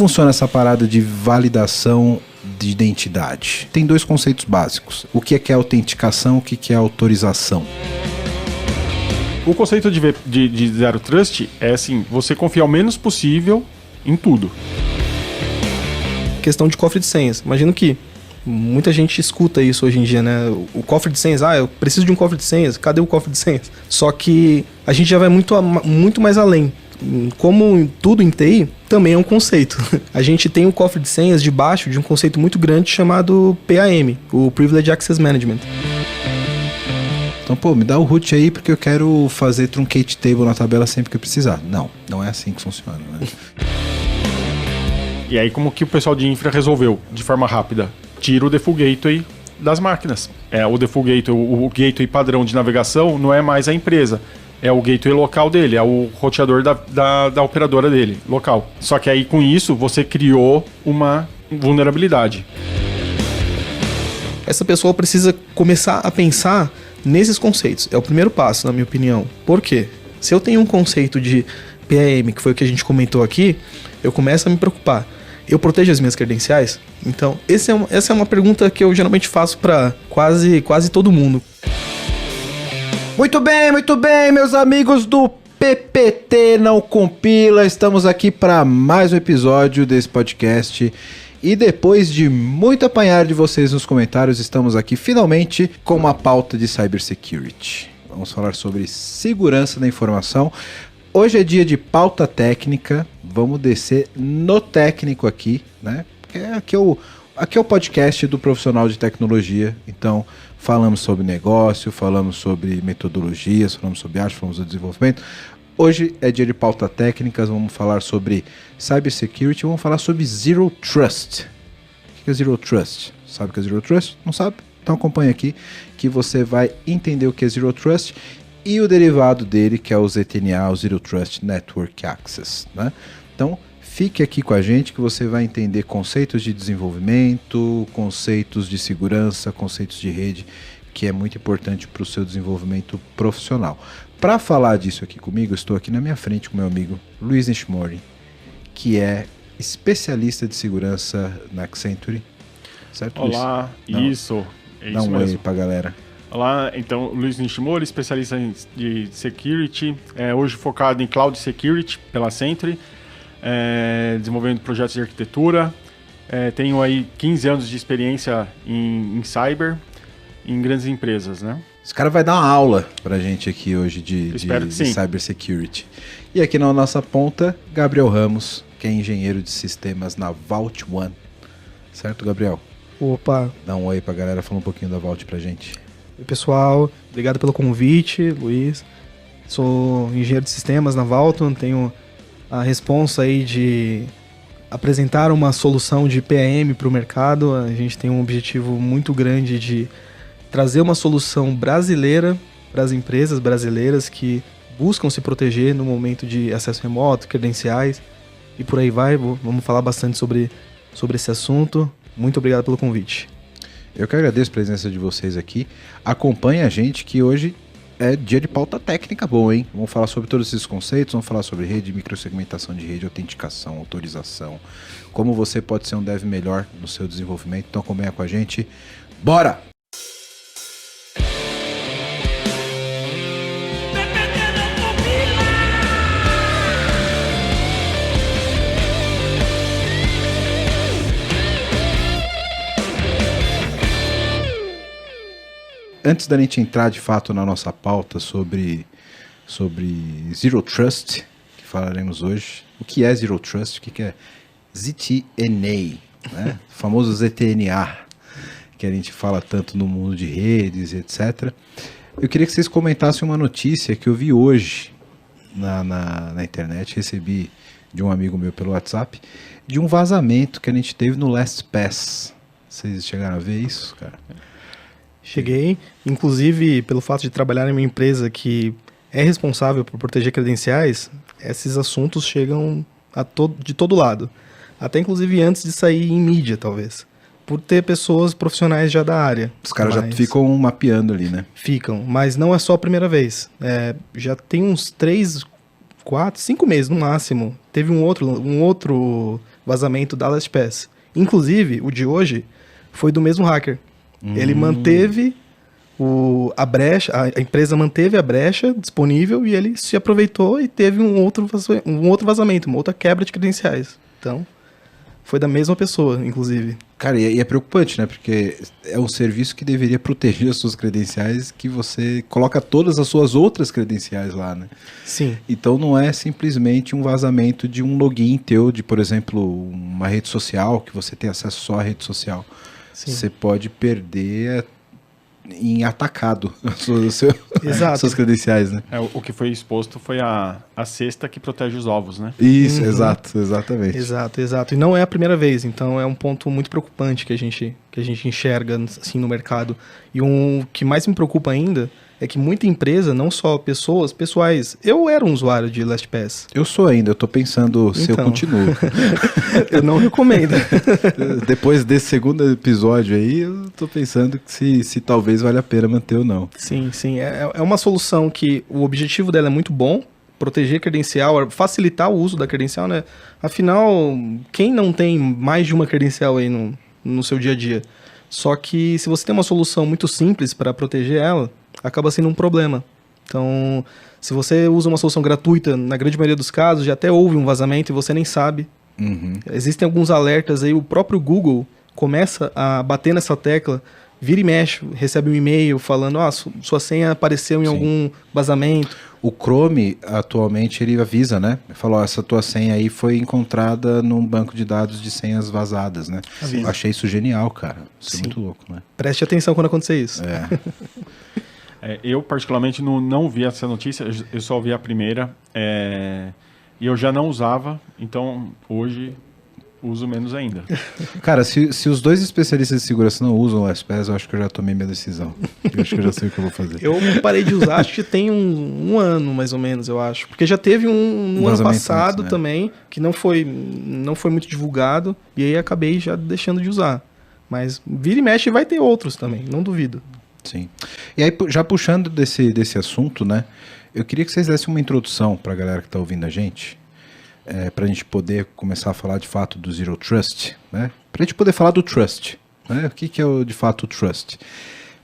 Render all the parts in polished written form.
funciona essa parada de validação de identidade? Tem dois conceitos básicos. O que é autenticação, o que é autorização? O conceito de Zero Trust é assim, você confiar o menos possível em tudo. Questão de cofre de senhas. Imagino que muita gente escuta isso hoje em dia, né? O cofre de senhas, eu preciso de um cofre de senhas, cadê o cofre de senhas? Só que a gente já vai muito mais além. Como tudo em TI, também é um conceito. A gente tem o cofre de senhas debaixo de um conceito muito grande chamado PAM, o Privileged Access Management. Então, me dá o root aí porque eu quero fazer truncate table na tabela sempre que eu precisar. Não é assim que funciona, né? E aí, como que o pessoal de infra resolveu de forma rápida? Tira o default gateway das máquinas. O default gateway, o gateway padrão de navegação não é mais a empresa. É o gateway local dele, é o roteador da operadora dele, local. Só que aí, com isso, você criou uma vulnerabilidade. Essa pessoa precisa começar a pensar nesses conceitos. É o primeiro passo, na minha opinião. Por quê? Se eu tenho um conceito de PAM, que foi o que a gente comentou aqui, eu começo a me preocupar. Eu protejo as minhas credenciais? Então, essa é uma pergunta que eu geralmente faço para quase todo mundo. Muito bem, meus amigos do PPT Não Compila. Estamos aqui para mais um episódio desse podcast. E depois de muito apanhar de vocês nos comentários, estamos aqui finalmente com uma pauta de cybersecurity. Vamos falar sobre segurança da informação. Hoje é dia de pauta técnica, vamos descer no técnico aqui, né? Porque aqui é o podcast do profissional de tecnologia, então falamos sobre negócio, falamos sobre metodologias, falamos sobre arte, falamos sobre desenvolvimento. Hoje é dia de pauta técnicas, vamos falar sobre cybersecurity, vamos falar sobre Zero Trust. O que é Zero Trust? Sabe o que é Zero Trust? Não sabe? Então acompanha aqui que você vai entender o que é Zero Trust e o derivado dele, que é o ZTNA, o Zero Trust Network Access, né? Então fique aqui com a gente que você vai entender conceitos de desenvolvimento, conceitos de segurança, conceitos de rede, que é muito importante para o seu desenvolvimento profissional. Para falar disso aqui comigo, eu estou aqui na minha frente com meu amigo Luiz Nishimori, que é especialista de segurança na Accenture. Certo, Luiz? Olá, isso. É Dá isso um oi mesmo. pra galera. Olá, então, Luiz Nishimori, especialista de security, hoje focado em cloud security pela Accenture, desenvolvendo projetos de arquitetura. Tenho aí 15 anos de experiência em cyber, em grandes empresas, né? Esse cara vai dar uma aula pra gente aqui hoje de cybersecurity. E aqui na nossa ponta, Gabriel Ramos, que é engenheiro de sistemas na Vault One. Certo, Gabriel? Opa! Dá um oi pra galera, fala um pouquinho da Vault pra gente. Oi, pessoal. Obrigado pelo convite, Luiz. Sou engenheiro de sistemas na Vault, tenho a responsa aí de apresentar uma solução de PAM para o mercado. A gente tem um objetivo muito grande de trazer uma solução brasileira para as empresas brasileiras que buscam se proteger no momento de acesso remoto, credenciais e por aí vai. Vamos falar bastante sobre esse assunto. Muito obrigado pelo convite. Eu que agradeço a presença de vocês aqui. Acompanhe a gente que hoje é dia de pauta técnica boa, hein? Vamos falar sobre todos esses conceitos, vamos falar sobre rede, microsegmentação de rede, autenticação, autorização, como você pode ser um dev melhor no seu desenvolvimento. Então acompanha com a gente. Bora! Antes da gente entrar de fato na nossa pauta sobre Zero Trust, que falaremos hoje, o que é Zero Trust, o que é ZTNA, né? O famoso ZTNA, que a gente fala tanto no mundo de redes, etc. Eu queria que vocês comentassem uma notícia que eu vi hoje na internet, recebi de um amigo meu pelo WhatsApp, de um vazamento que a gente teve no LastPass. Vocês chegaram a ver isso, cara? Cheguei, inclusive pelo fato de trabalhar em uma empresa que é responsável por proteger credenciais, esses assuntos chegam de todo lado. Até inclusive antes de sair em mídia, talvez. Por ter pessoas profissionais já da área. Os caras já ficam mapeando ali, né? Ficam, mas não é só a primeira vez. Já tem uns 3, 4, 5 meses no máximo. Teve um outro vazamento da LastPass. Inclusive, o de hoje foi do mesmo hacker. Ele manteve a brecha, a empresa manteve a brecha disponível e ele se aproveitou e teve um outro vazamento, uma outra quebra de credenciais. Então, foi da mesma pessoa, inclusive. Cara, e é preocupante, né? Porque é um serviço que deveria proteger as suas credenciais, que você coloca todas as suas outras credenciais lá, né? Sim. Então não é simplesmente um vazamento de um login teu, de, por exemplo, uma rede social, que você tem acesso só à rede social. Sim. Você pode perder em atacado Exato. suas credenciais, né? O que foi exposto foi a cesta que protege os ovos, né? Isso, exato, exatamente. Exato. E não é a primeira vez, então é um ponto muito preocupante que a gente enxerga assim, no mercado. E o que mais me preocupa ainda é que muita empresa, não só pessoas pessoais... Eu era um usuário de LastPass. Eu sou ainda, eu tô pensando se eu continuo. Eu não recomendo. Depois desse segundo episódio aí, eu tô pensando que se talvez valha a pena manter ou não. Sim. É uma solução que o objetivo dela é muito bom, proteger credencial, facilitar o uso da credencial, né? Afinal, quem não tem mais de uma credencial aí no seu dia a dia? Só que se você tem uma solução muito simples para proteger ela, acaba sendo um problema. Então, se você usa uma solução gratuita, na grande maioria dos casos, já até houve um vazamento e você nem sabe. Existem alguns alertas aí, o próprio Google começa a bater nessa tecla, vira e mexe, recebe um e-mail falando, sua senha apareceu em algum vazamento. O Chrome, atualmente, ele avisa, né? Falou, essa tua senha aí foi encontrada num banco de dados de senhas vazadas, né? Eu achei isso genial, cara. Isso é muito louco, né? Preste atenção quando acontecer isso. Eu, particularmente, não vi essa notícia, eu só vi a primeira, e eu já não usava, então hoje uso menos ainda. Cara, se os dois especialistas de segurança não usam o LastPass, eu acho que eu já tomei minha decisão. Eu acho que eu já sei o que eu vou fazer. Eu parei de usar, acho que tem um ano, mais ou menos, eu acho. Porque já teve um ano passado antes, né? também, que não foi muito divulgado, e aí acabei já deixando de usar. Mas vira e mexe vai ter outros também, não duvido. Sim. E aí, já puxando desse assunto, né? Eu queria que vocês dessem uma introdução para a galera que está ouvindo a gente, para a gente poder começar a falar de fato do Zero Trust, né? Para a gente poder falar do Trust, né? O que é de fato o Trust?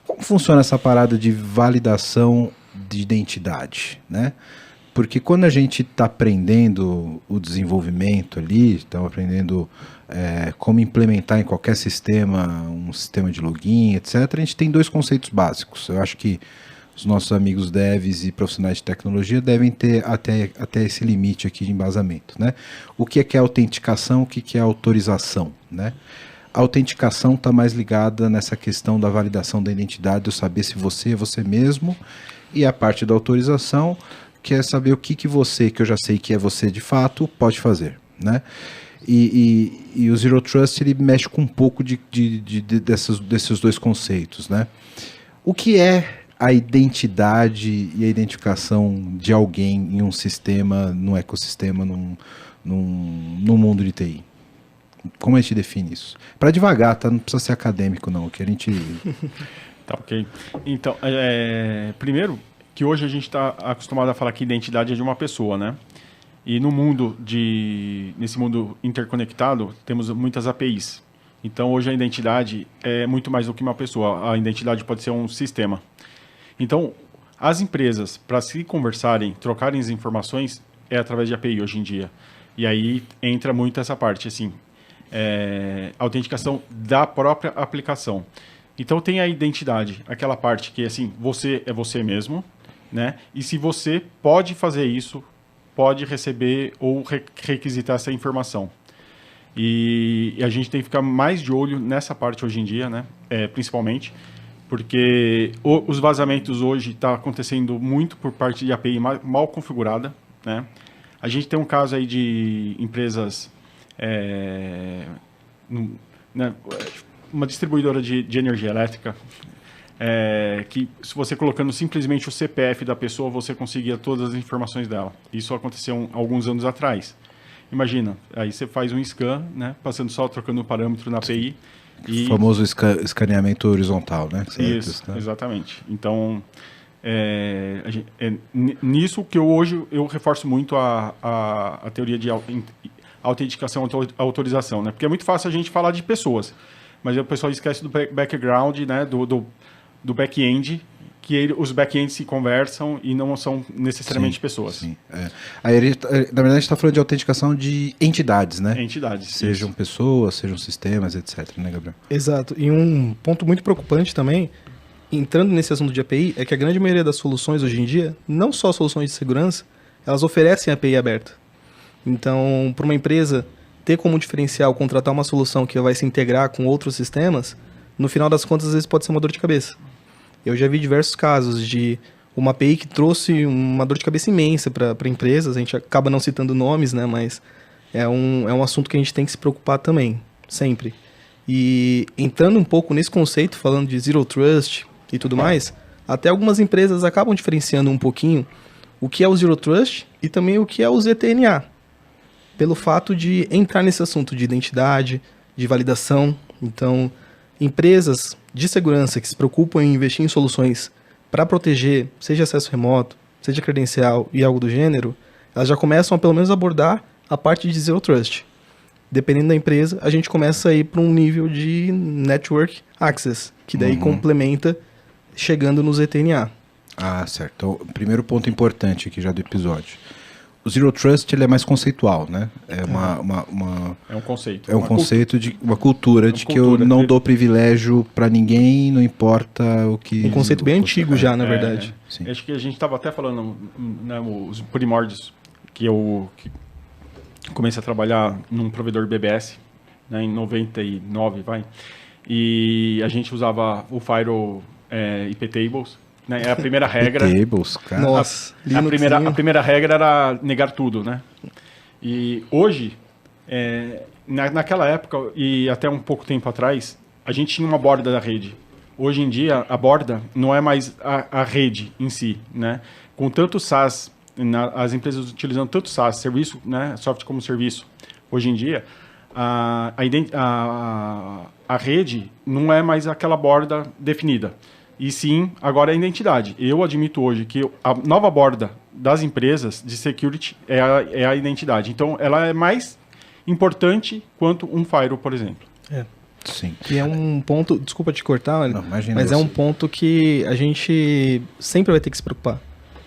Como funciona essa parada de validação de identidade, né? Porque quando a gente está aprendendo o desenvolvimento ali, estamos aprendendo como implementar em qualquer sistema, um sistema de login, etc., a gente tem dois conceitos básicos. Eu acho que os nossos amigos devs e profissionais de tecnologia devem ter até esse limite aqui de embasamento, né? O que é autenticação, o que é autorização, né? A autenticação está mais ligada nessa questão da validação da identidade, eu saber se você é você mesmo, e a parte da autorização, que é saber o que você, que eu já sei que é você de fato, pode fazer, né? E o Zero Trust, ele mexe com um pouco desses dois conceitos, né? O que é a identidade e a identificação de alguém em um sistema, num ecossistema, num mundo de TI? Como a gente define isso? Para devagar, tá? Não precisa ser acadêmico, não. Que a gente... Tá, ok. Então, primeiro, que hoje a gente está acostumado a falar que identidade é de uma pessoa, né? E nesse mundo interconectado, temos muitas APIs. Então, hoje a identidade é muito mais do que uma pessoa. A identidade pode ser um sistema. Então, as empresas, para se conversarem, trocarem as informações, é através de API hoje em dia. E aí entra muito essa parte, assim, autenticação da própria aplicação. Então, tem a identidade, aquela parte que, assim, você é você mesmo, né? E se você pode fazer isso, pode receber ou requisitar essa informação. E a gente tem que ficar mais de olho nessa parte hoje em dia, né? Principalmente, porque os vazamentos hoje estão acontecendo muito por parte de API mal configurada, né? A gente tem um caso aí de empresas, uma distribuidora de energia elétrica, que se você colocando simplesmente o CPF da pessoa, você conseguia todas as informações dela. Isso aconteceu alguns anos atrás. Imagina, aí você faz um scan, né, passando só, trocando o parâmetro na API. O famoso escaneamento horizontal, né? Isso, exatamente. Então, nisso que hoje eu reforço muito a teoria de autenticação, autorização, né? Porque é muito fácil a gente falar de pessoas, mas o pessoal esquece do background, né? Do back-end, que os back-ends se conversam e não são necessariamente pessoas. Sim, Aí, na verdade, a gente está falando de autenticação de entidades, né? Entidades. Sejam pessoas, sejam sistemas, etc, né, Gabriel? Exato. E um ponto muito preocupante também, entrando nesse assunto de API, é que a grande maioria das soluções hoje em dia, não só soluções de segurança, elas oferecem API aberta. Então, para uma empresa ter como diferencial contratar uma solução que vai se integrar com outros sistemas, no final das contas, às vezes pode ser uma dor de cabeça. Eu já vi diversos casos de uma API que trouxe uma dor de cabeça imensa para empresas. A gente acaba não citando nomes, né? Mas é um assunto que a gente tem que se preocupar também, sempre. E entrando um pouco nesse conceito, falando de Zero Trust e tudo mais, até algumas empresas acabam diferenciando um pouquinho o que é o Zero Trust e também o que é o ZTNA. Pelo fato de entrar nesse assunto de identidade, de validação. Então, empresas de segurança que se preocupam em investir em soluções para proteger, seja acesso remoto, seja credencial e algo do gênero, elas já começam a pelo menos abordar a parte de Zero Trust. Dependendo da empresa, a gente começa a ir para um nível de Network Access, que daí complementa chegando no ZTNA. Ah, certo. Então, o primeiro ponto importante aqui já do episódio. O Zero Trust ele é mais conceitual, né? É É um conceito. É um conceito de uma cultura de que eu não dou privilégio para ninguém, não importa o que... Um conceito bem antigo já, na verdade. Sim. Acho que a gente estava até falando, né, os primórdios, que eu comecei a trabalhar num provedor BBS, né, em 99, e a gente usava o Firewall iptables, né? É a primeira regra. Tables, cara. Nossa, a primeira regra era negar tudo, né? E hoje, naquela época e até um pouco tempo atrás, a gente tinha uma borda da rede. Hoje em dia, a borda não é mais a rede em si, né? Com tanto SaaS, as empresas utilizando tanto SaaS, serviço, né? Software como serviço, hoje em dia, a rede não é mais aquela borda definida. E sim, agora é a identidade. Eu admito hoje que a nova borda das empresas de security é a identidade. Então, ela é mais importante quanto um firewall, por exemplo. Sim. E é um ponto, desculpa te cortar, não, mas é um ponto que a gente sempre vai ter que se preocupar.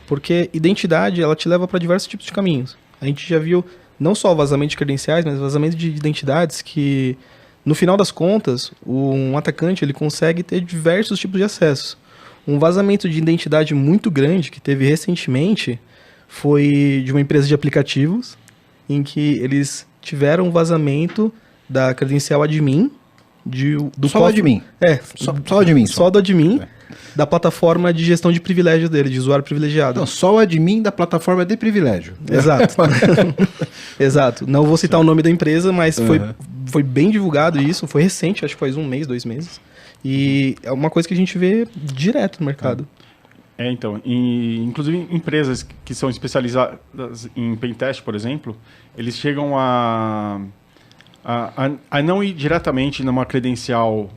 Porque identidade, ela te leva para diversos tipos de caminhos. A gente já viu não só vazamento de credenciais, mas vazamento de identidades que... No final das contas, um atacante ele consegue ter diversos tipos de acesso. Um vazamento de identidade muito grande que teve recentemente foi de uma empresa de aplicativos, em que eles tiveram um vazamento da credencial admin. Só do admin? Só o admin. Só do admin, da plataforma de gestão de privilégios dele, de usuário privilegiado. Não, só o admin da plataforma de privilégio. Exato. Exato. Não vou citar o nome da empresa, mas foi bem divulgado isso, foi recente, acho que faz 1 mês, 2 meses. E é uma coisa que a gente vê direto no mercado. Então, inclusive empresas que são especializadas em pentest, por exemplo, eles chegam a não ir diretamente numa credencial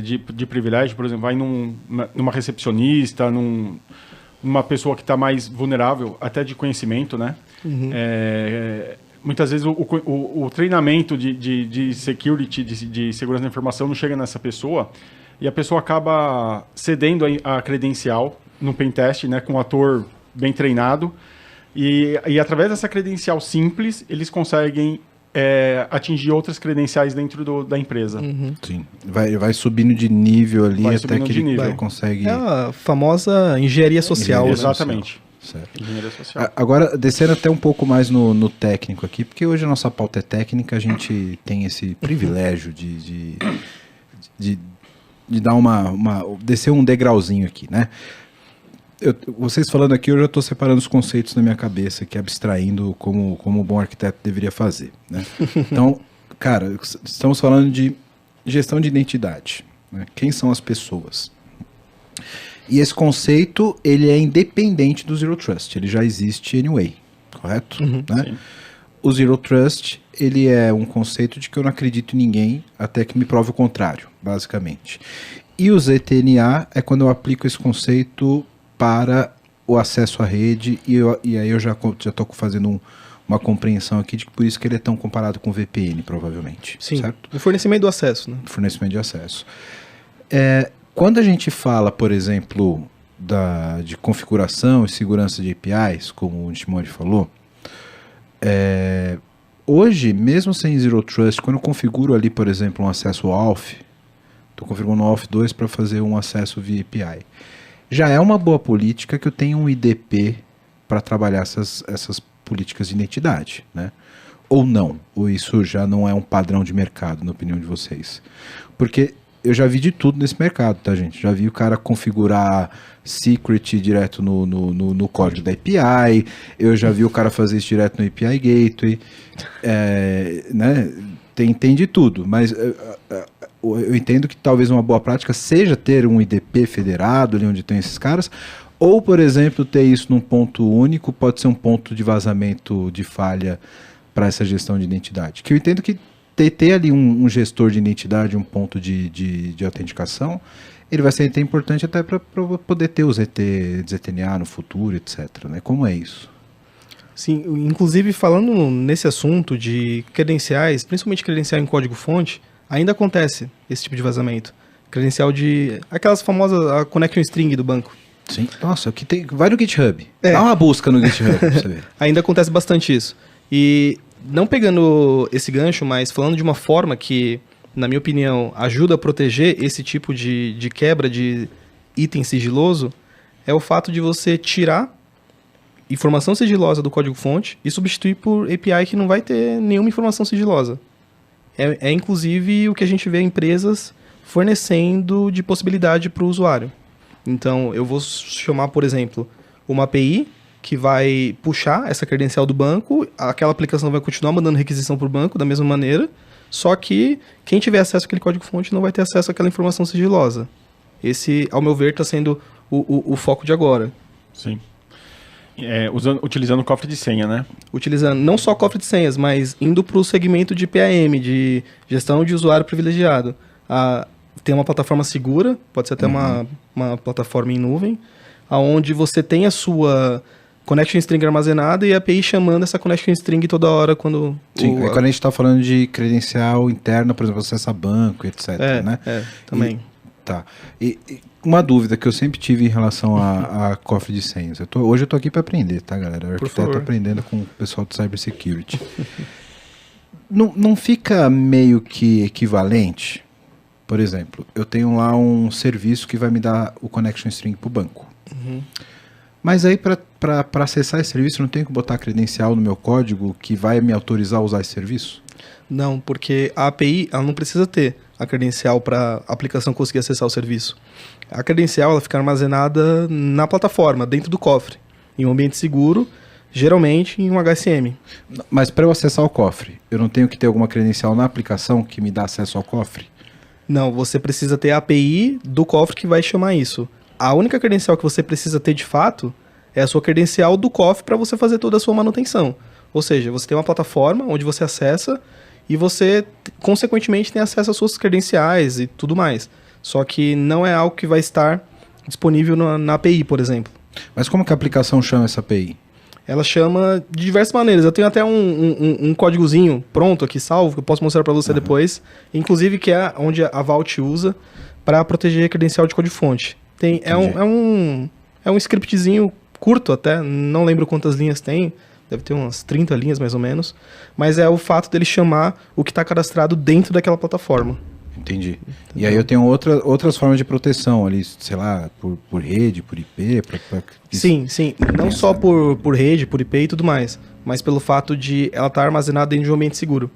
de privilégio, por exemplo, vai numa recepcionista, numa pessoa que está mais vulnerável, até de conhecimento, né? Muitas vezes o treinamento de security, de segurança da informação não chega nessa pessoa e a pessoa acaba cedendo a credencial no pentest, né, com um ator bem treinado e através dessa credencial simples eles conseguem atingir outras credenciais dentro da empresa. Sim, vai subindo de nível ali até que ele consegue... É a famosa engenharia social. Exatamente. Certo. Agora, descendo até um pouco mais no técnico aqui, porque hoje a nossa pauta é técnica, a gente tem esse privilégio de dar descer um degrauzinho aqui, né? Vocês falando aqui, eu já estou separando os conceitos na minha cabeça, aqui, abstraindo como um bom arquiteto deveria fazer, né? Então, cara, estamos falando de gestão de identidade, né? Quem são as pessoas? E esse conceito, ele é independente do Zero Trust, ele já existe anyway, correto? Né? Sim. O Zero Trust, ele é um conceito de que eu não acredito em ninguém até que me prove o contrário, basicamente. E o ZTNA é quando eu aplico esse conceito para o acesso à rede, e aí eu já estou fazendo uma compreensão aqui de que por isso que ele é tão comparado com o VPN, provavelmente. Sim, certo? o fornecimento do acesso, né? Fornecimento de acesso. Quando a gente fala, por exemplo, de configuração e segurança de APIs, como o Timóteo falou, hoje, mesmo sem Zero Trust, quando eu configuro ali, por exemplo, um acesso AUTH, estou configurando o AUTH 2 para fazer um acesso via API. Já é uma boa política que eu tenha um IDP para trabalhar essas políticas de identidade, né? Ou não? Ou isso já não é um padrão de mercado, na opinião de vocês? Porque eu já vi de tudo nesse mercado, tá, gente? Já vi o cara configurar secret direto no código da API, eu já vi o cara fazer isso direto no API Gateway, né? Tem de tudo, mas eu entendo que talvez uma boa prática seja ter um IDP federado ali onde tem esses caras, ou, por exemplo, ter isso num ponto único, pode ser um ponto de vazamento de falha para essa gestão de identidade. Que eu entendo que ter ali um gestor de identidade, um ponto de autenticação, ele vai ser até importante até para poder ter o ZTNA no futuro, etc. Né? Como é isso? Sim, inclusive falando nesse assunto de credenciais, principalmente credencial em código-fonte, ainda acontece esse tipo de vazamento. Credencial de... aquelas famosas a connection string do banco. Sim. Nossa, vai no GitHub. Dá uma busca no GitHub pra você ver. Ainda acontece bastante isso. E não pegando esse gancho, mas falando de uma forma que, na minha opinião, ajuda a proteger esse tipo de quebra de item sigiloso, é o fato de você tirar informação sigilosa do código-fonte e substituir por API que não vai ter nenhuma informação sigilosa. É inclusive o que a gente vê empresas fornecendo de possibilidade para o usuário. Então, eu vou chamar, por exemplo, uma API que vai puxar essa credencial do banco, aquela aplicação vai continuar mandando requisição para o banco da mesma maneira, só que quem tiver acesso àquele código-fonte não vai ter acesso àquela informação sigilosa. Esse, ao meu ver, está sendo o foco de agora. Sim. Utilizando o cofre de senha, né? Utilizando não só cofre de senhas, mas indo para o segmento de PAM, de gestão de usuário privilegiado. Tem uma plataforma segura, pode ser até uma plataforma em nuvem, onde você tem a sua connection string armazenada e a API chamando essa connection string toda hora quando... Sim, quando a gente está falando de credencial interna, por exemplo, acessa banco, etc. Né? Também. Tá. E uma dúvida que eu sempre tive em relação a cofre de senhas. Hoje eu tô aqui para aprender, tá, galera? O arquiteto aprendendo com o pessoal do Cybersecurity. não fica meio que equivalente? Por exemplo, eu tenho lá um serviço que vai me dar o connection string para o banco. Uhum. Mas aí, para acessar esse serviço, eu não tenho que botar credencial no meu código que vai me autorizar a usar esse serviço? Não, porque a API ela não precisa ter a credencial para a aplicação conseguir acessar o serviço. A credencial ela fica armazenada na plataforma, dentro do cofre, em um ambiente seguro, geralmente em um HSM. Mas para eu acessar o cofre, eu não tenho que ter alguma credencial na aplicação que me dá acesso ao cofre? Não, você precisa ter a API do cofre que vai chamar isso. A única credencial que você precisa ter de fato é a sua credencial do cofre para você fazer toda a sua manutenção. Ou seja, você tem uma plataforma onde você acessa e você, consequentemente, tem acesso às suas credenciais e tudo mais. Só que não é algo que vai estar disponível na API, por exemplo. Mas como que a aplicação chama essa API? Ela chama de diversas maneiras. Eu tenho até um códigozinho pronto aqui, salvo, que eu posso mostrar para você depois. Inclusive, que é onde a Vault usa para proteger a credencial de código-fonte. É um scriptzinho curto até, não lembro quantas linhas tem, deve ter umas 30 linhas mais ou menos, mas é o fato dele chamar o que está cadastrado dentro daquela plataforma. Entendi. Entendeu? E aí eu tenho outras formas de proteção ali, sei lá, por rede, por IP? Sim. Não só por rede, por IP e tudo mais, mas pelo fato de ela estar armazenada dentro de um ambiente seguro.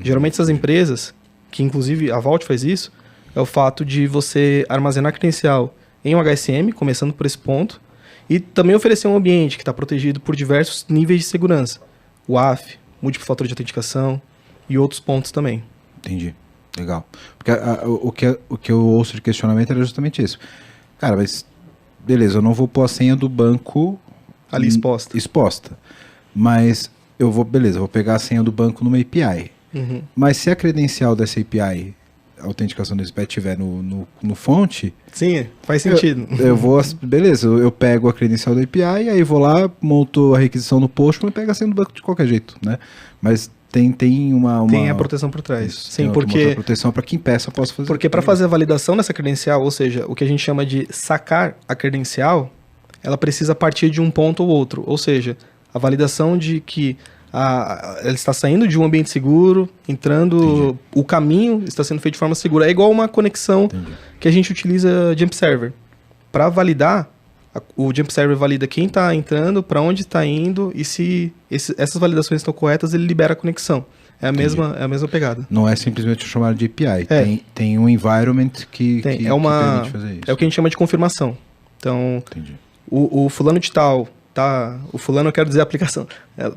Geralmente essas empresas, que inclusive a Vault faz isso, é o fato de você armazenar credencial em um HSM, começando por esse ponto, e também oferecer um ambiente que está protegido por diversos níveis de segurança. WAF, múltiplo fator de autenticação e outros pontos também. Entendi. Legal. Porque o que eu ouço de questionamento era justamente isso. Cara, mas beleza, eu não vou pôr a senha do banco ali exposta. Mas eu vou pegar a senha do banco numa API. Uhum. Mas se a credencial dessa API autenticação desse pé estiver no fonte, Sim, faz sentido. eu vou, beleza, eu pego a credencial da API, aí vou lá, monto a requisição no Postman e pego a senha do banco de qualquer jeito, né? Mas tem uma... Tem a proteção por trás. Isso, Sim, tem porque... uma proteção para quem peça possa fazer. Porque para fazer a validação dessa credencial, ou seja, o que a gente chama de sacar a credencial, ela precisa partir de um ponto ou outro. Ou seja, a validação de que ela está saindo de um ambiente seguro, entrando, o caminho está sendo feito de forma segura. É igual uma conexão que a gente utiliza Jump Server. Para validar, o Jump Server valida quem está entrando, para onde está indo, e se essas validações estão corretas, ele libera a conexão. É a mesma pegada. Não é simplesmente chamar de API. Tem um environment que permite fazer isso. É o que a gente chama de confirmação. Então, o fulano de tal... o fulano, eu quero dizer a aplicação,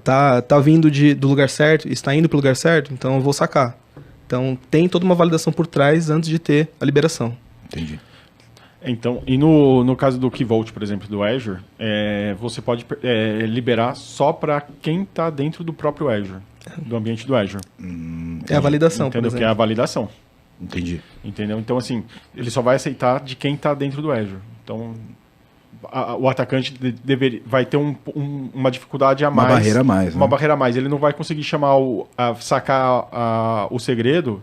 tá vindo do lugar certo, está indo para o lugar certo, então eu vou sacar. Então tem toda uma validação por trás antes de ter a liberação. Entendi. Então, e no caso do Key Vault, por exemplo, do Azure, você pode liberar só para quem está dentro do próprio Azure, do ambiente do Azure. É a validação, Entendeu? por exemplo. Que é a validação. Entendi. Entendeu? Então, assim, ele só vai aceitar de quem está dentro do Azure. Então... o atacante vai ter uma dificuldade a mais. Uma barreira a mais. Uma barreira a mais. Ele não vai conseguir sacar o segredo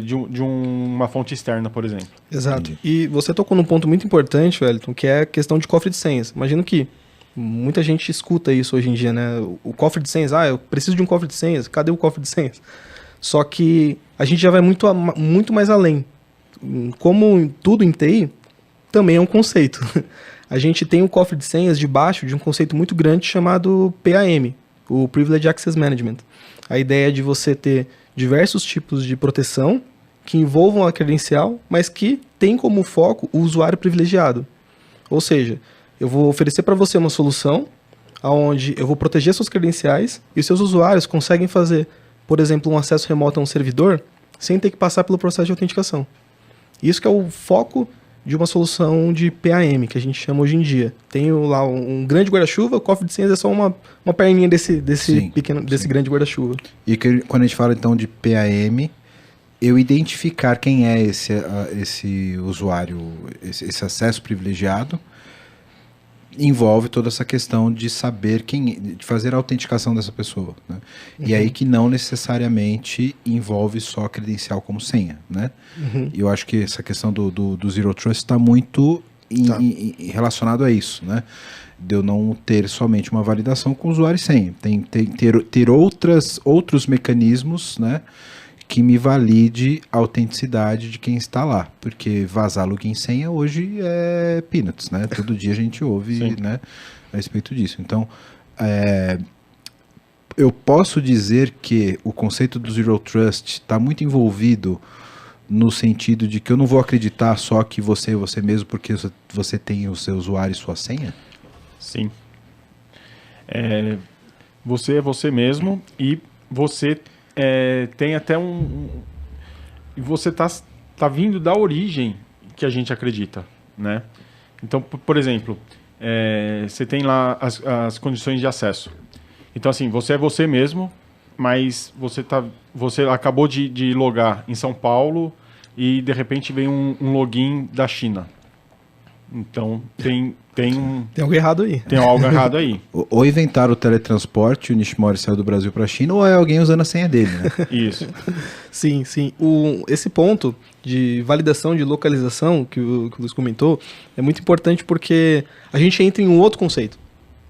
de uma fonte externa, por exemplo. Exato. E você tocou num ponto muito importante, Wellington, que é a questão de cofre de senhas. Imagino que muita gente escuta isso hoje em dia, né? O cofre de senhas, eu preciso de um cofre de senhas, cadê o cofre de senhas? Só que a gente já vai muito mais além. Como tudo em TI, também é um conceito. A gente tem um cofre de senhas debaixo de um conceito muito grande chamado PAM, o Privileged Access Management. A ideia é de você ter diversos tipos de proteção que envolvam a credencial, mas que tem como foco o usuário privilegiado. Ou seja, eu vou oferecer para você uma solução onde eu vou proteger suas credenciais e os seus usuários conseguem fazer, por exemplo, um acesso remoto a um servidor sem ter que passar pelo processo de autenticação. Isso que é o foco de uma solução de PAM, que a gente chama hoje em dia. Tem lá um grande guarda-chuva, o cofre de senhas é só uma perninha desse grande guarda-chuva. E quando a gente fala então de PAM, eu identificar quem é esse usuário, esse acesso privilegiado, envolve toda essa questão de saber de fazer a autenticação dessa pessoa, né? E aí que não necessariamente envolve só a credencial como senha, né? E eu acho que essa questão do Zero Trust está muito relacionado a isso, né? De eu não ter somente uma validação com usuário e senha. Ter outros mecanismos, né, que me valide a autenticidade de quem está lá. Porque vazar login e senha hoje é peanuts, né? Todo dia a gente ouve, né, a respeito disso. Então, eu posso dizer que o conceito do Zero Trust está muito envolvido no sentido de que eu não vou acreditar só que você é você mesmo porque você tem o seu usuário e sua senha? Sim. Você é você mesmo e você tem até você tá vindo da origem que a gente acredita, né? Então, por exemplo, você tem lá as condições de acesso. Então, assim, você é você mesmo, mas você acabou de logar em São Paulo e, de repente, vem um login da China. Então, tem algo errado aí. Tem algo errado aí. Ou inventaram o teletransporte, o Nishimori saiu do Brasil para a China, ou é alguém usando a senha dele, né? Isso. Sim. Esse ponto de validação de localização que o Luiz comentou é muito importante porque a gente entra em um outro conceito.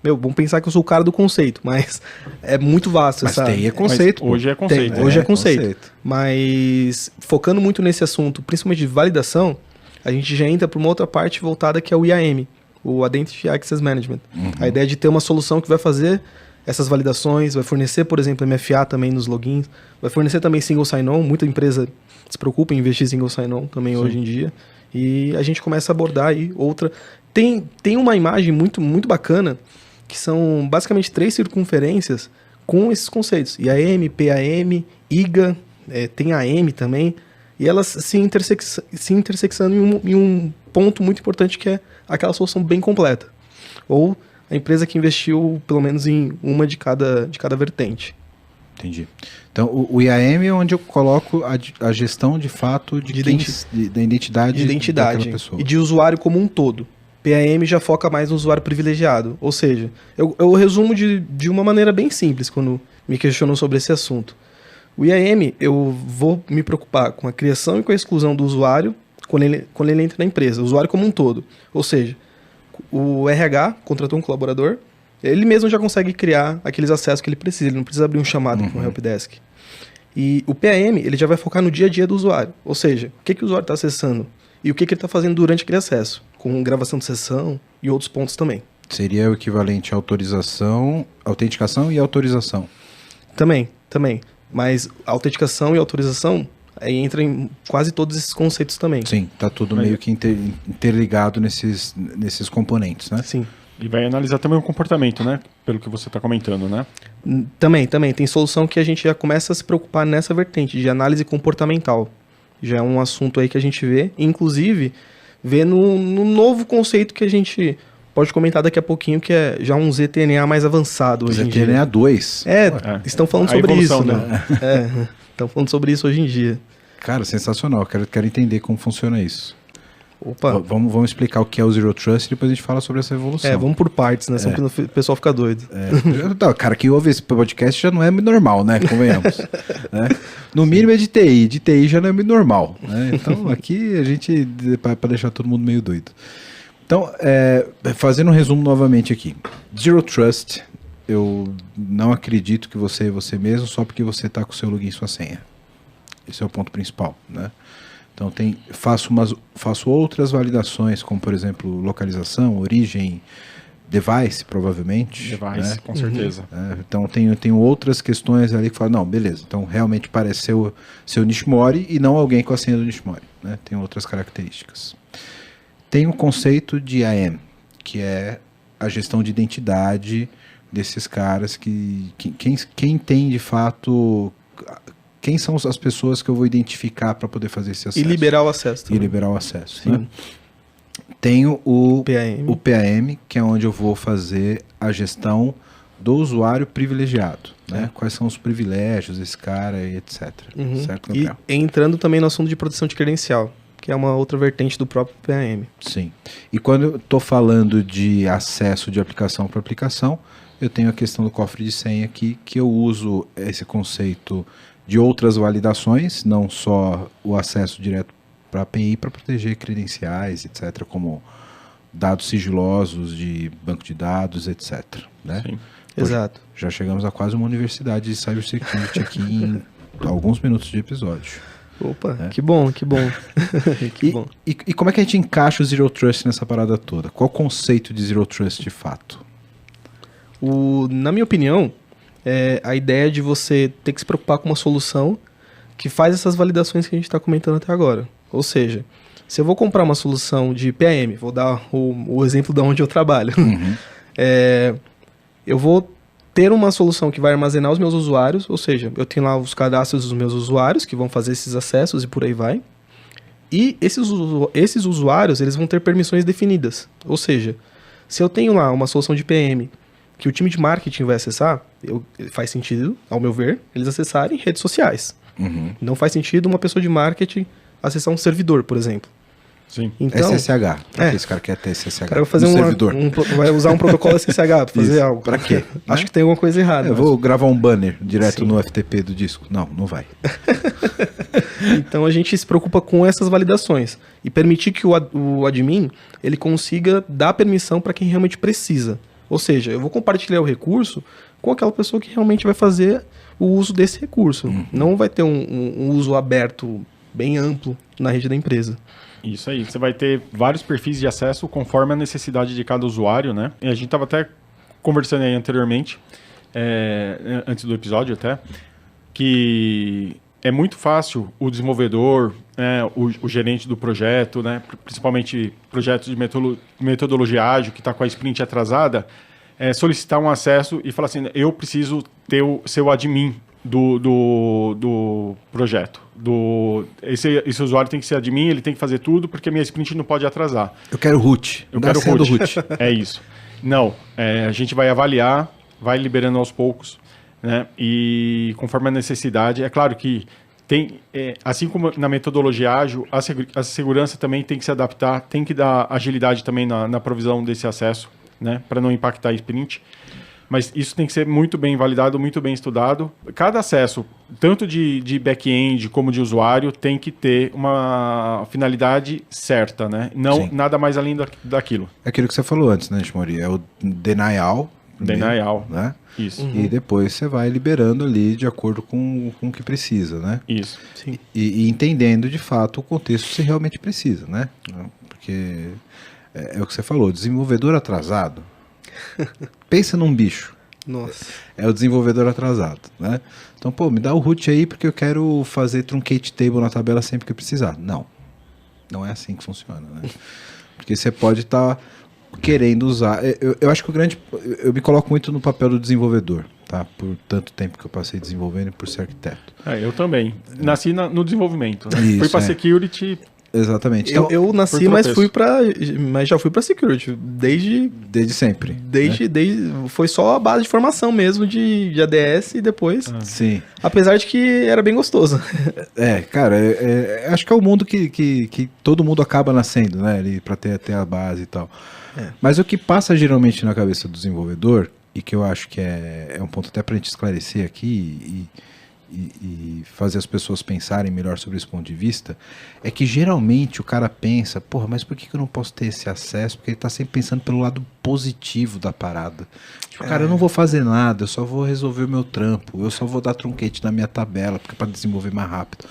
Vamos pensar que eu sou o cara do conceito, mas é muito vasto. Mas tem conceito. Mas hoje é conceito. Hoje é conceito. Mas focando muito nesse assunto, principalmente de validação, a gente já entra para uma outra parte voltada que é o IAM, o Identity Access Management. A ideia é de ter uma solução que vai fazer essas validações, vai fornecer, por exemplo, MFA também nos logins, vai fornecer também Single Sign-On, muita empresa se preocupa em investir em Single Sign-On também hoje em dia, e a gente começa a abordar aí outra... Tem uma imagem muito, muito bacana, que são basicamente 3 circunferências com esses conceitos, IAM, PAM, IGA, tem AM também, e elas se interseccionando em um ponto muito importante que é aquela solução bem completa. Ou a empresa que investiu pelo menos em uma de cada vertente. Entendi. Então, o IAM é onde eu coloco a gestão de fato da identidade daquela pessoa. E de usuário como um todo. PAM já foca mais no usuário privilegiado. Ou seja, eu resumo de uma maneira bem simples quando me questionam sobre esse assunto. O IAM, eu vou me preocupar com a criação e com a exclusão do usuário quando ele entra na empresa, o usuário como um todo. Ou seja, o RH contratou um colaborador, ele mesmo já consegue criar aqueles acessos que ele precisa, ele não precisa abrir um chamado com o helpdesk. E o PAM, ele já vai focar no dia a dia do usuário, ou seja, o que o usuário está acessando e o que ele está fazendo durante aquele acesso, com gravação de sessão e outros pontos também. Seria o equivalente a autenticação e autorização. Também. Mas autenticação e autorização aí entra em quase todos esses conceitos também. Sim, tá tudo meio que interligado nesses componentes, né? Sim. E vai analisar também o comportamento, né? Pelo que você está comentando, né? Também. Tem solução que a gente já começa a se preocupar nessa vertente de análise comportamental. Já é um assunto aí que a gente vê, inclusive, vê no novo conceito que a gente pode comentar daqui a pouquinho, que é já um ZTNA mais avançado hoje em dia. ZTNA 2. Estão falando sobre evolução, isso, né? Estão falando sobre isso hoje em dia. Cara, sensacional. Quero entender como funciona isso. Opa. Vamos explicar o que é o Zero Trust e depois a gente fala sobre essa evolução. Vamos por partes, né? Senão o pessoal fica doido. Cara, que ouve esse podcast já não é normal, né? Convenhamos. Né? No mínimo é de TI. De TI já não é normal. Né? Então aqui a gente, para deixar todo mundo meio doido. Então, fazendo um resumo novamente aqui. Zero Trust, eu não acredito que você é você mesmo só porque você está com o seu login e sua senha. Esse é o ponto principal, né? Então faço outras validações, como por exemplo localização, origem, device, provavelmente. Device, né? Com certeza. Então tenho outras questões ali que falam, não, beleza, então realmente parece ser o seu Nishimori e não alguém com a senha do Nishimori, né? Tem outras características. Tem o conceito de IAM, que é a gestão de identidade desses caras quem tem de fato... Quem são as pessoas que eu vou identificar para poder fazer esse acesso? E liberar o acesso também. E liberar o acesso. Né? Tenho o PAM, que é onde eu vou fazer a gestão do usuário privilegiado. Né? Quais são os privilégios desse cara e etc. Certo, Gabriel? E entrando também no assunto de proteção de credencial, que é uma outra vertente do próprio PAM. Sim. E quando eu estou falando de acesso de aplicação para aplicação, eu tenho a questão do cofre de senha aqui, que eu uso esse conceito de outras validações, não só o acesso direto para a API, para proteger credenciais, etc., como dados sigilosos de banco de dados, etc. Né? Sim. Exato. Já chegamos a quase uma universidade de cybersecurity aqui em alguns minutos de episódio. Opa, que bom. Que bom. E como é que a gente encaixa o Zero Trust nessa parada toda? Qual o conceito de Zero Trust de fato? Na minha opinião, a ideia de você ter que se preocupar com uma solução que faz essas validações que a gente está comentando até agora. Ou seja, se eu vou comprar uma solução de PAM, vou dar o exemplo de onde eu trabalho, eu vou ter uma solução que vai armazenar os meus usuários, ou seja, eu tenho lá os cadastros dos meus usuários que vão fazer esses acessos e por aí vai. E esses usuários, eles vão ter permissões definidas. Ou seja, se eu tenho lá uma solução de PM que o time de marketing vai acessar, faz sentido, ao meu ver, eles acessarem redes sociais. Não faz sentido uma pessoa de marketing acessar um servidor, por exemplo. Sim. Então, SSH. Pra que esse cara quer ter SSH? O cara vai fazer servidor. Vai usar um protocolo SSH para fazer algo. Pra quê? Acho que tem alguma coisa errada. Eu vou gravar um banner direto no FTP do disco. Não vai. Então a gente se preocupa com essas validações e permitir que o admin ele consiga dar permissão para quem realmente precisa. Ou seja, eu vou compartilhar o recurso com aquela pessoa que realmente vai fazer o uso desse recurso. Não vai ter um uso aberto bem amplo na rede da empresa. Isso aí, você vai ter vários perfis de acesso conforme a necessidade de cada usuário, né? E a gente estava até conversando aí anteriormente, antes do episódio até, que é muito fácil o desenvolvedor, o gerente do projeto, né? Principalmente projetos de metodologia ágil, que está com a sprint atrasada, solicitar um acesso e falar assim, eu preciso ter o seu admin do projeto. Esse usuário tem que ser admin, ele tem que fazer tudo, porque a minha sprint não pode atrasar. Eu quero root. Eu quero root. É isso. Não, a gente vai avaliar, vai liberando aos poucos. né? E conforme a necessidade, é claro que tem, assim como na metodologia ágil, a segurança também tem que se adaptar, tem que dar agilidade também na provisão desse acesso, né? Para não impactar a sprint. Mas isso tem que ser muito bem validado, muito bem estudado. Cada acesso, tanto de back-end como de usuário, tem que ter uma finalidade certa, né? Não Sim. nada mais além daquilo. É aquilo que você falou antes, né, Shimori? É o denial. Denial. Né? Isso. E depois você vai liberando ali de acordo com o que precisa, né? Isso. Sim. E entendendo de fato o contexto que você realmente precisa, né? Porque é o que você falou, desenvolvedor atrasado. Pensa num bicho. Nossa. É o desenvolvedor atrasado, né? Então, pô, me dá o root aí porque eu quero fazer truncate table na tabela sempre que precisar. Não. Não é assim que funciona, né? Porque você pode estar querendo usar... Eu acho que eu me coloco muito no papel do desenvolvedor, tá? Por tanto tempo que eu passei desenvolvendo e por ser arquiteto. Eu também. Nasci no desenvolvimento. Né? Isso, Fui para security. Exatamente. Então, Eu nasci, mas já fui pra security. Desde sempre. foi só a base de formação mesmo de ADS e depois. Sim. Apesar de que era bem gostoso. Cara, acho que é o mundo que todo mundo acaba nascendo, né? Ali, pra ter a base e tal. Mas o que passa geralmente na cabeça do desenvolvedor, e que eu acho que é um ponto até pra gente esclarecer aqui e fazer as pessoas pensarem melhor sobre esse ponto de vista, é que geralmente o cara pensa, porra, mas por que eu não posso ter esse acesso? Porque ele tá sempre pensando pelo lado positivo da parada. Tipo, cara, eu não vou fazer nada, eu só vou resolver o meu trampo, eu só vou dar truncate na minha tabela, porque é pra desenvolver mais rápido.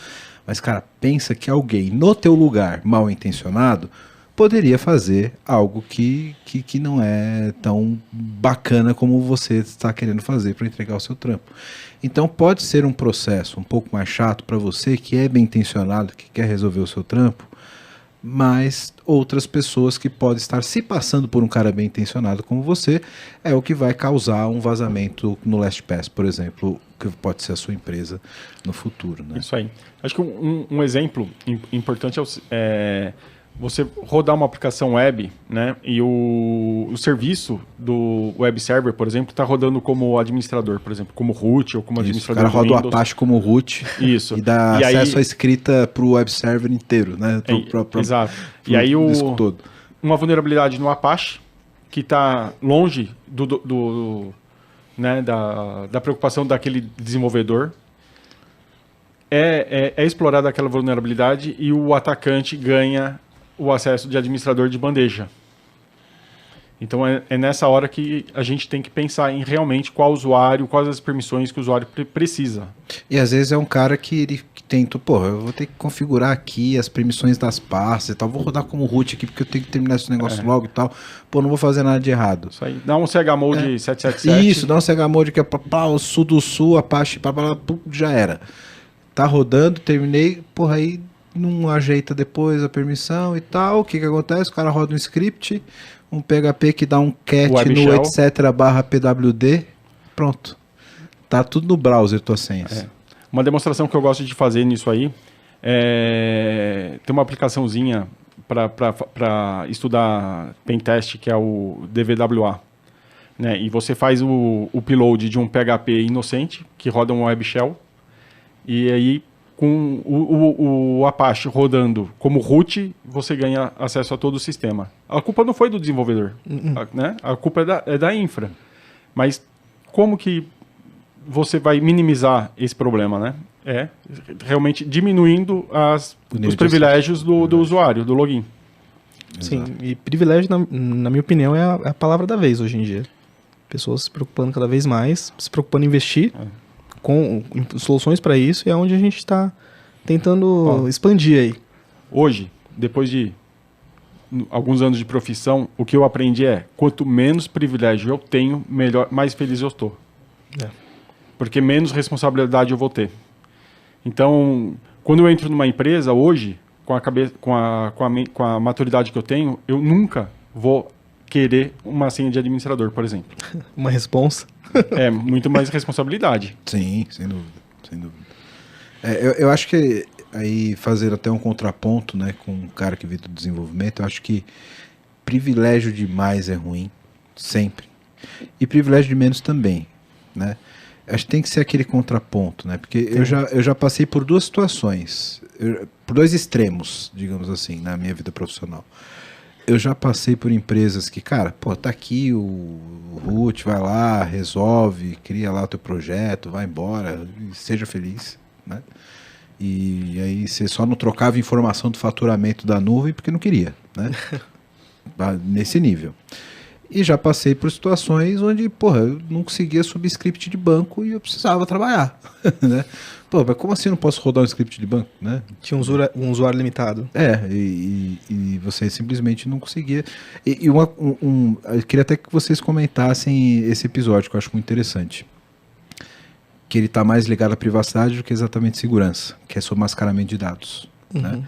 Mas, cara, pensa que alguém no teu lugar, mal intencionado, poderia fazer algo que não é tão bacana como você está querendo fazer para entregar o seu trampo. Então pode ser um processo um pouco mais chato para você que é bem intencionado, que quer resolver o seu trampo, mas outras pessoas que podem estar se passando por um cara bem intencionado como você é o que vai causar um vazamento no LastPass, por exemplo, que pode ser a sua empresa no futuro, né? Isso aí. Acho que um exemplo importante é você rodar uma aplicação web, né, e o serviço do web server, por exemplo, está rodando como administrador, por exemplo, como root ou como administrador. O cara roda o Windows. Apache como root. Isso. E dá acesso à escrita para o web server inteiro, né? Exato. E aí disco todo. Uma vulnerabilidade no Apache que está longe da preocupação daquele desenvolvedor. É explorada aquela vulnerabilidade e o atacante ganha o acesso de administrador de bandeja. Então é nessa hora que a gente tem que pensar em realmente qual usuário, quais as permissões que o usuário precisa. E às vezes é um cara que tenta, eu vou ter que configurar aqui as permissões das pastas e tal, vou rodar como root aqui porque eu tenho que terminar esse negócio logo e tal. Não vou fazer nada de errado. Isso aí. Dá um chmod 777. Isso, dá um chmod que é o sul do sul, Apache, já era. Tá rodando, terminei, aí não ajeita depois a permissão e tal. O que acontece? O cara roda um script, um PHP que dá um cat no etc/pwd, pronto. Tá tudo no browser, tua senha. Uma demonstração que eu gosto de fazer nisso aí tem uma aplicaçãozinha para estudar pentest, que é o DVWA. Né? E você faz o upload de um PHP inocente, que roda um web shell, e aí com o Apache rodando como root, você ganha acesso a todo o sistema. A culpa não foi do desenvolvedor, né? A culpa é da infra. Mas como que você vai minimizar esse problema, né? Realmente diminuindo os privilégios do usuário, do login. Sim, e privilégio, na minha opinião, é a palavra da vez hoje em dia. Pessoas se preocupando cada vez mais, se preocupando em investir com soluções para isso, e é onde a gente está tentando expandir aí. Hoje, depois de alguns anos de profissão, o que eu aprendi quanto menos privilégio eu tenho, melhor, mais feliz eu estou. Porque menos responsabilidade eu vou ter. Então, quando eu entro numa empresa hoje, com a maturidade que eu tenho, eu nunca vou querer uma senha de administrador, por exemplo. Uma responsa. Muito mais responsabilidade. Sim, sem dúvida. Sem dúvida. Eu acho que aí fazer até um contraponto, né, com um cara que veio do desenvolvimento, eu acho que privilégio demais é ruim, sempre. E privilégio de menos também, né? acho que tem que ser aquele contraponto, né? Porque eu já passei por duas situações, por dois extremos, digamos assim, na minha vida profissional. Eu já passei por empresas que, cara, pô, tá aqui o Ruth, vai lá, resolve, cria lá o teu projeto, vai embora, seja feliz, né? E aí você só não trocava informação do faturamento da nuvem porque não queria, né? Nesse nível. E já passei por situações onde, porra, eu não conseguia subir script de banco e eu precisava trabalhar, né? Pô, mas como assim eu não posso rodar um script de banco, né? Tinha um usuário limitado. E você simplesmente não conseguia. Eu queria até que vocês comentassem esse episódio, que eu acho muito interessante. Que ele está mais ligado à privacidade do que exatamente segurança, que é sobre mascaramento de dados, né?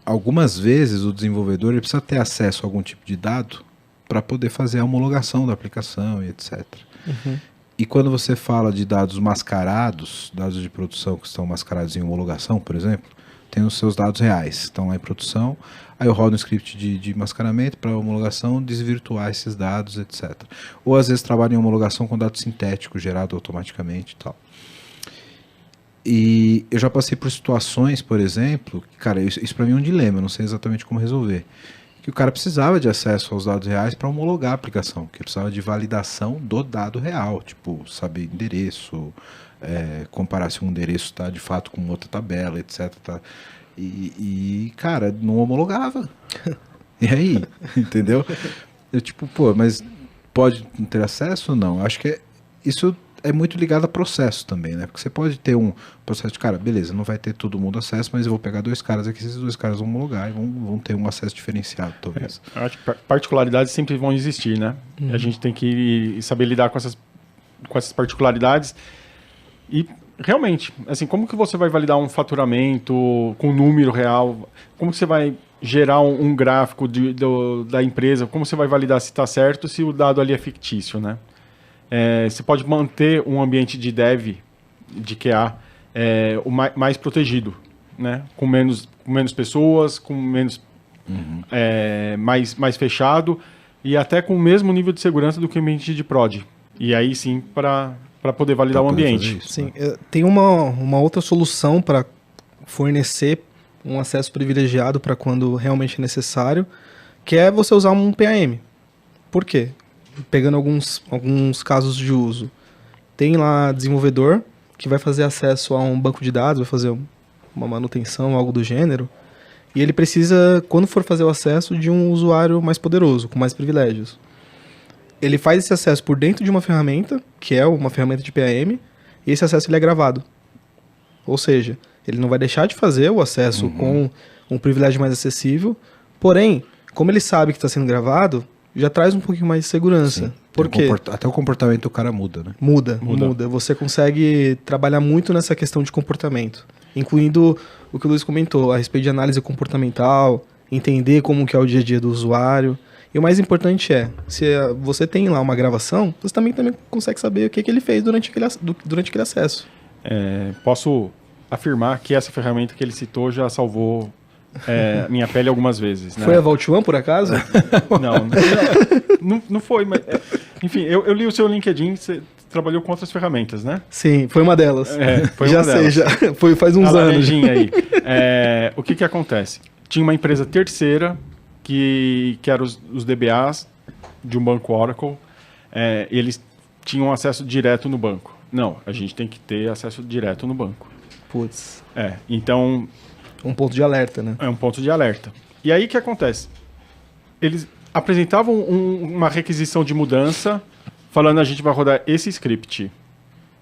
Algumas vezes o desenvolvedor ele precisa ter acesso a algum tipo de dado para poder fazer a homologação da aplicação e etc. E quando você fala de dados mascarados, dados de produção que estão mascarados em homologação, por exemplo, tem os seus dados reais, estão lá em produção, aí eu rodo um script de mascaramento para homologação, desvirtuar esses dados, etc. Ou às vezes trabalho em homologação com dados sintéticos gerados automaticamente e tal. E eu já passei por situações, por exemplo, que, cara, isso para mim é um dilema, eu não sei exatamente como resolver. Que o cara precisava de acesso aos dados reais para homologar a aplicação, que precisava de validação do dado real, tipo, saber endereço, comparar se um endereço está de fato com outra tabela, etc. Tá? E, cara, não homologava. E aí? Entendeu? Eu tipo, pô, mas pode não ter acesso ou não? Acho que isso é muito ligado a processo também, né? Porque você pode ter um processo de, cara, beleza, não vai ter todo mundo acesso, mas eu vou pegar 2 caras aqui, esses 2 caras vão homologar e vão ter um acesso diferenciado, talvez. Acho que particularidades sempre vão existir, né? A gente tem que saber lidar com essas particularidades. E, realmente, assim, como que você vai validar um faturamento com número real? Como que você vai gerar um gráfico da empresa? Como você vai validar se está certo, se o dado ali é fictício, né? Você pode manter um ambiente de dev, de QA, mais protegido, né? Com menos pessoas, com menos mais fechado e até com o mesmo nível de segurança do que o ambiente de prod. E aí sim, para poder validar o ambiente. Isso, sim, tem uma outra solução para fornecer um acesso privilegiado para quando realmente é necessário, que é você usar um PAM. Por quê? Pegando alguns casos de uso. Tem lá desenvolvedor que vai fazer acesso a um banco de dados, vai fazer uma manutenção, algo do gênero, e ele precisa, quando for fazer o acesso, de um usuário mais poderoso, com mais privilégios. Ele faz esse acesso por dentro de uma ferramenta, que é uma ferramenta de PAM, e esse acesso ele é gravado. Ou seja, ele não vai deixar de fazer o acesso com um privilégio mais acessível, porém, como ele sabe que está sendo gravado, já traz um pouquinho mais de segurança. Sim. Por quê? Até o comportamento do cara muda, né? Muda. Você consegue trabalhar muito nessa questão de comportamento, incluindo o que o Luiz comentou, a respeito de análise comportamental, entender como que é o dia a dia do usuário. E o mais importante se você tem lá uma gravação, você também consegue saber o que ele fez durante aquele acesso. Posso afirmar que essa ferramenta que ele citou já salvou minha pele algumas vezes, né? Foi a Vault One, por acaso? Não foi, mas... enfim, eu li o seu LinkedIn, você trabalhou com outras ferramentas, né? Sim, foi uma delas. Foi já uma delas. sei, foi faz uns anos. Aí. O que acontece? Tinha uma empresa terceira que eram os DBAs de um banco Oracle, eles tinham acesso direto no banco. Não, a gente tem que ter acesso direto no banco. Putz. Então... Um ponto de alerta, né? É um ponto de alerta. E aí o que acontece? Eles apresentavam uma requisição de mudança, falando a gente vai rodar esse script,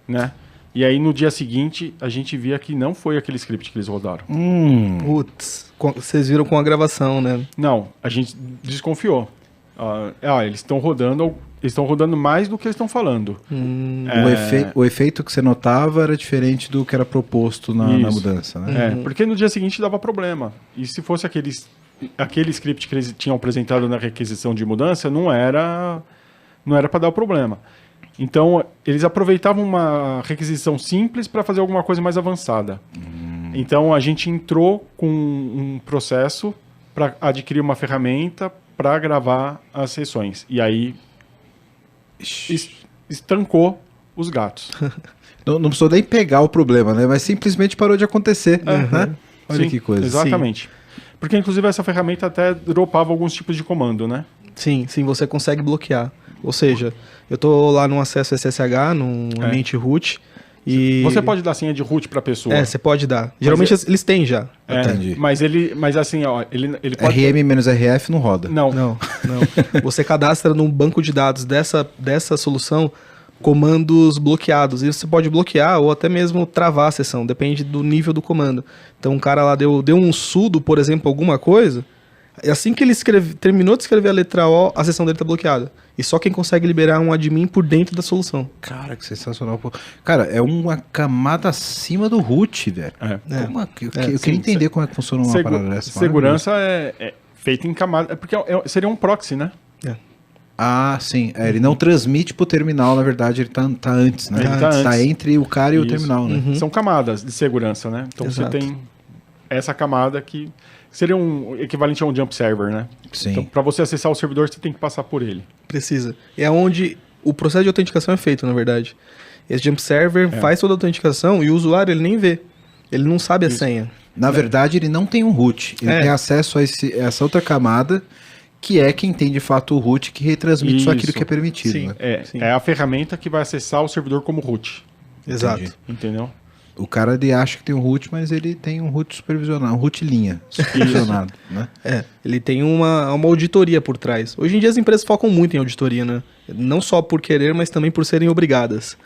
né? E aí no dia seguinte a gente via que não foi aquele script que eles rodaram. Putz, vocês viram com a gravação, né? Não, a gente desconfiou. Eles estão rodando mais do que eles estão falando. O efeito que você notava era diferente do que era proposto na mudança, né? Porque no dia seguinte dava problema. E se fosse aquele script que eles tinham apresentado na requisição de mudança, não era para dar o problema. Então, eles aproveitavam uma requisição simples para fazer alguma coisa mais avançada. Então, a gente entrou com um processo para adquirir uma ferramenta para gravar as sessões. E aí estancou os gatos. Não precisou nem pegar o problema, né? Mas simplesmente parou de acontecer, né? Olha Sim, que coisa. Exatamente. Porque, inclusive, essa ferramenta até dropava alguns tipos de comando, né? Sim, você consegue bloquear. Ou seja, eu tô lá num acesso SSH, num ambiente root, e... Você pode dar senha de root pra pessoa. você pode dar. Geralmente eles têm já. Entendi. Mas assim, ó, ele pode... RM-RF não roda. Não. Você cadastra num banco de dados dessa solução comandos bloqueados. E você pode bloquear ou até mesmo travar a sessão, depende do nível do comando. Então um cara lá deu um sudo, por exemplo, alguma coisa, assim que ele terminou de escrever a letra O, a sessão dele está bloqueada. E só quem consegue liberar um admin por dentro da solução. Cara, que sensacional. Pô. Cara, é uma camada acima do root, velho. Eu queria entender como é que funciona uma parada dessa. Segurança é feita em camada. Porque seria um proxy, né? Ah, sim. Ele não transmite pro terminal, na verdade, ele tá antes, né? Ele tá entre o cara e o terminal, né? São camadas de segurança, né? Então você tem essa camada que seria um equivalente a um jump server, né? Sim. Então, para você acessar o servidor, você tem que passar por ele. Precisa. É onde o processo de autenticação é feito, na verdade. Esse jump server faz toda a autenticação e o usuário ele nem vê. Ele não sabe a senha. Na verdade, ele não tem um root. Ele tem acesso a essa outra camada, que é quem tem de fato o root, que retransmite só aquilo que é permitido. Sim. Né? É a ferramenta que vai acessar o servidor como root. Exato. Entendi. Entendeu? O cara ele acha que tem um root, mas ele tem um root supervisionado, um root linha supervisionado, né? Ele tem uma auditoria por trás. Hoje em dia as empresas focam muito em auditoria, né? Não só por querer, mas também por serem obrigadas.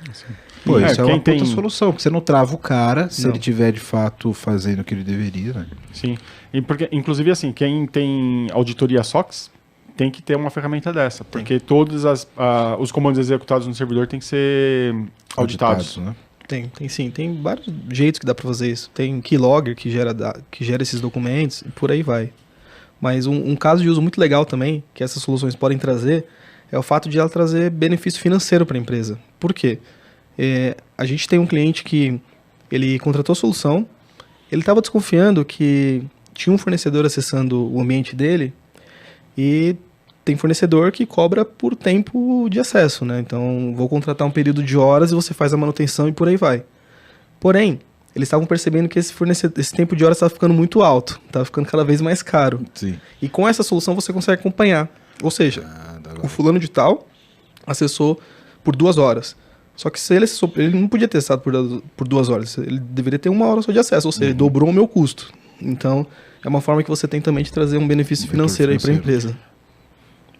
Pô, isso é uma quem puta solução, porque você não trava o cara se ele tiver de fato fazendo o que ele deveria, né? Sim. E porque, inclusive, assim, quem tem auditoria SOX tem que ter uma ferramenta dessa, porque todos os comandos executados no servidor têm que ser auditados. Né? Tem sim. Tem vários jeitos que dá para fazer isso. Tem keylogger que gera esses documentos e por aí vai. Mas um caso de uso muito legal também, que essas soluções podem trazer, é o fato de ela trazer benefício financeiro para a empresa. Por quê? A gente tem um cliente que ele contratou a solução, ele estava desconfiando que tinha um fornecedor acessando o ambiente dele e tem fornecedor que cobra por tempo de acesso, né? Então, vou contratar um período de horas e você faz a manutenção e por aí vai. Porém, eles estavam percebendo que esse tempo de horas estava ficando muito alto, estava ficando cada vez mais caro. Sim. E com essa solução você consegue acompanhar. Ou seja, o fulano de tal acessou por 2 horas. Só que se ele não podia ter acessado por 2 horas, ele deveria ter 1 hora só de acesso, ou seja, ele dobrou o meu custo. Então, é uma forma que você tem também de trazer um benefício financeiro aí para a empresa.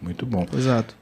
Muito bom. Exato.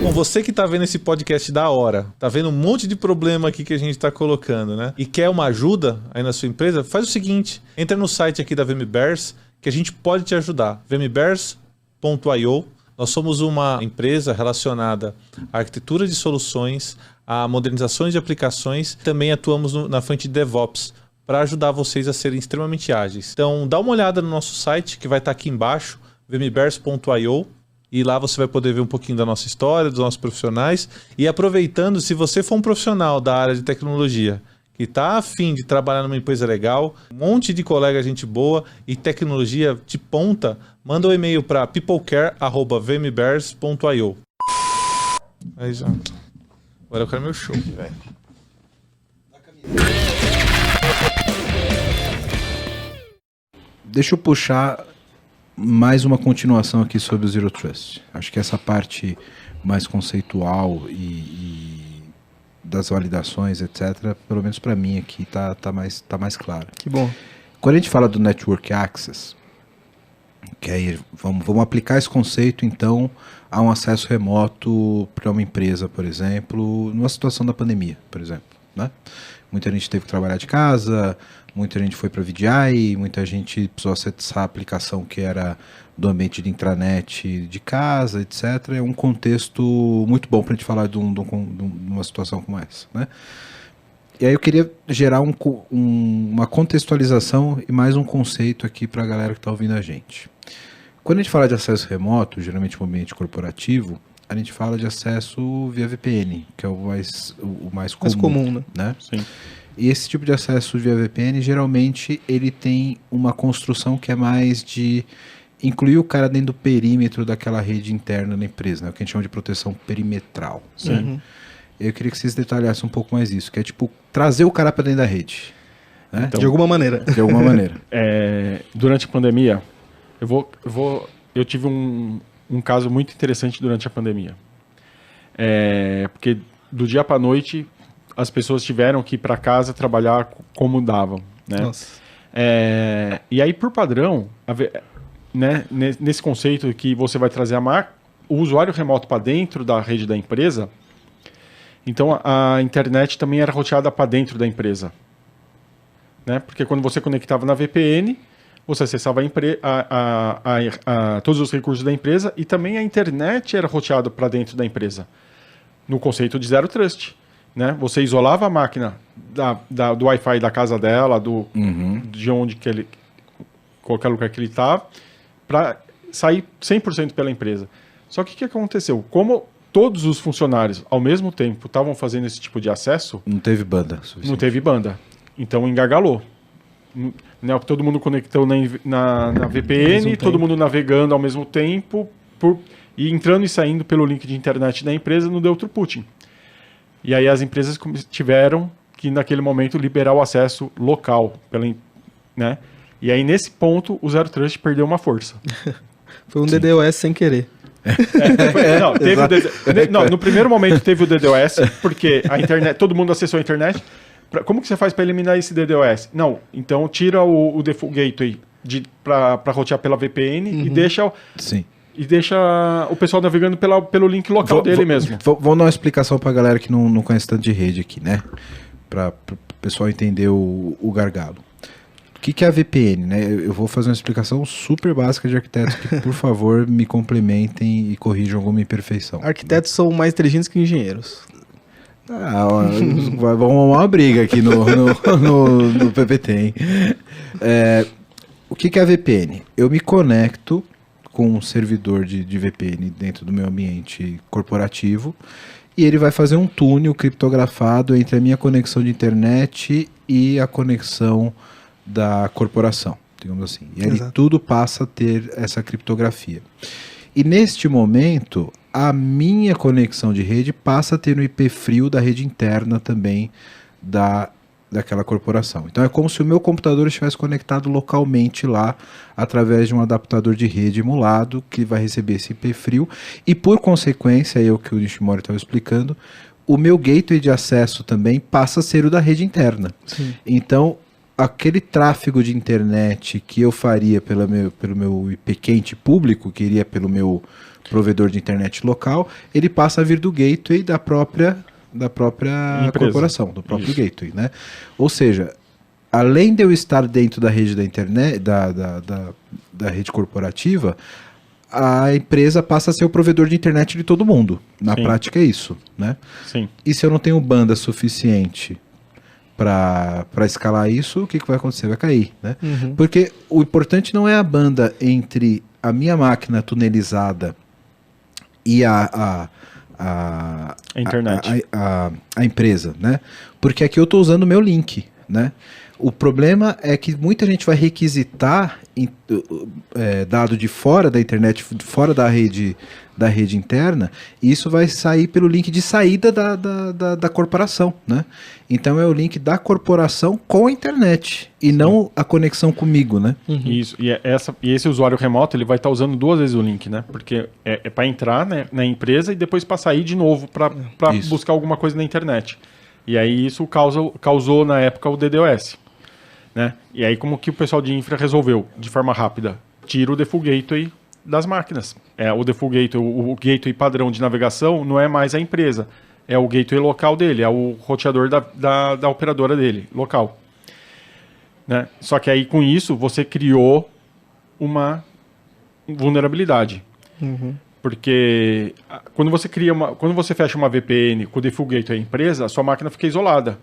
Bom, você que tá vendo esse podcast da hora, tá vendo um monte de problema aqui que a gente tá colocando, né? E quer uma ajuda aí na sua empresa, faz o seguinte, entra no site aqui da VMBears, que a gente pode te ajudar. vmbears.io. Nós somos uma empresa relacionada à arquitetura de soluções, a modernizações de aplicações, também atuamos na frente de DevOps, para ajudar vocês a serem extremamente ágeis. Então, dá uma olhada no nosso site, que vai estar aqui embaixo, vmbears.io, e lá você vai poder ver um pouquinho da nossa história, dos nossos profissionais. E aproveitando, se você for um profissional da área de tecnologia, que está afim de trabalhar numa empresa legal, um monte de colega, gente boa e tecnologia de ponta, manda um e-mail para peoplecare@vmbears.io. Aí já. Agora eu quero meu show, velho. Deixa eu puxar mais uma continuação aqui sobre o Zero Trust. Acho que essa parte mais conceitual e das validações, etc., pelo menos para mim aqui tá mais claro. Que bom. Quando a gente fala do Network Access, que aí vamos aplicar esse conceito então a um acesso remoto para uma empresa, por exemplo, numa situação da pandemia, por exemplo, né? Muita gente teve que trabalhar de casa, muita gente foi para VDI, muita gente precisou acessar a aplicação que era do ambiente de intranet de casa, etc. É um contexto muito bom para a gente falar de uma situação como essa, né? E aí eu queria gerar uma contextualização e mais um conceito aqui para a galera que está ouvindo a gente. Quando a gente fala de acesso remoto, geralmente no ambiente corporativo, a gente fala de acesso via VPN, que é o mais comum, né? Sim. E esse tipo de acesso via VPN, geralmente, ele tem uma construção que é mais de incluir o cara dentro do perímetro daquela rede interna da empresa, né? O que a gente chama de proteção perimetral. Né? Eu queria que vocês detalhassem um pouco mais isso, que é tipo trazer o cara para dentro da rede. Né? De alguma maneira. De alguma maneira. Durante a pandemia, eu tive um caso muito interessante durante a pandemia. Porque do dia para a noite as pessoas tiveram que ir para casa trabalhar como davam. Né? Nossa. E aí, por padrão, né, nesse conceito que você vai trazer o usuário remoto para dentro da rede da empresa, então a internet também era roteada para dentro da empresa. Né? Porque quando você conectava na VPN, você acessava todos os recursos da empresa e também a internet era roteada para dentro da empresa, no conceito de Zero Trust. Né? Você isolava a máquina do Wi-Fi da casa dela, de onde qualquer lugar que ele estava, para sair 100% pela empresa. Só que o que aconteceu? Como todos os funcionários, ao mesmo tempo, estavam fazendo esse tipo de acesso... Não teve banda suficiente. Não teve banda. Então, engargalou. Né? Todo mundo conectou na VPN, todo mundo navegando ao mesmo tempo, e entrando e saindo pelo link de internet da empresa, não deu throughputing. E aí as empresas tiveram que, naquele momento, liberar o acesso local. Né? E aí, nesse ponto, o Zero Trust perdeu uma força. Foi um DDoS sem querer. No primeiro momento teve o DDoS, porque a internet, todo mundo acessou a internet. Como que você faz para eliminar esse DDoS? Não, então tira o Default Gateway para rotear pela VPN e deixa o pessoal navegando pelo link local dele mesmo. Vamos dar uma explicação para a galera que não conhece tanto de rede aqui, né? Para o pessoal entender o gargalo. O que é a VPN, né? Eu vou fazer uma explicação super básica de arquitetos que, por favor, me complementem e corrijam alguma imperfeição. Arquitetos são mais inteligentes que engenheiros. Vamos arrumar uma briga aqui no PPT, hein? O que é a VPN? Eu me conecto com um servidor de VPN dentro do meu ambiente corporativo e ele vai fazer um túnel criptografado entre a minha conexão de internet e a conexão da corporação, digamos assim. E aí tudo passa a ter essa criptografia. E neste momento, a minha conexão de rede passa a ter um IP frio da rede interna também daquela corporação. Então é como se o meu computador estivesse conectado localmente lá, através de um adaptador de rede emulado, que vai receber esse IP frio, e por consequência, o que o Nishimori estava explicando, o meu gateway de acesso também passa a ser o da rede interna. Sim. Então, aquele tráfego de internet que eu faria pelo meu IP quente público, que iria pelo meu provedor de internet local, ele passa a vir do gateway da própria corporação, do próprio gateway, né? Ou seja, além de eu estar dentro da rede da internet, da rede corporativa, a empresa passa a ser o provedor de internet de todo mundo. Na prática é isso, né? Sim. E se eu não tenho banda suficiente para escalar isso, o que vai acontecer? Vai cair, né? Porque o importante não é a banda entre a minha máquina tunelizada e a internet. A empresa, né? Porque aqui eu estou usando o meu link, né? O problema é que muita gente vai requisitar dado de fora da internet, fora da rede interna, e isso vai sair pelo link de saída da corporação, né? Então é o link da corporação com a internet e não a conexão comigo, né? Isso, e esse usuário remoto ele vai estar usando duas vezes o link, né? Porque é para entrar, né, na empresa e depois para sair de novo para buscar alguma coisa na internet. E aí isso causou na época o DDoS. Né? E aí como que o pessoal de infra resolveu de forma rápida? Tira o Default Gateway das máquinas. O Default Gateway, o gateway padrão de navegação não é mais a empresa, é o gateway local dele, é o roteador da operadora dele, local. Né? Só que aí com isso você criou uma vulnerabilidade. Porque quando você fecha uma VPN com o Default Gateway empresa, a sua máquina fica isolada.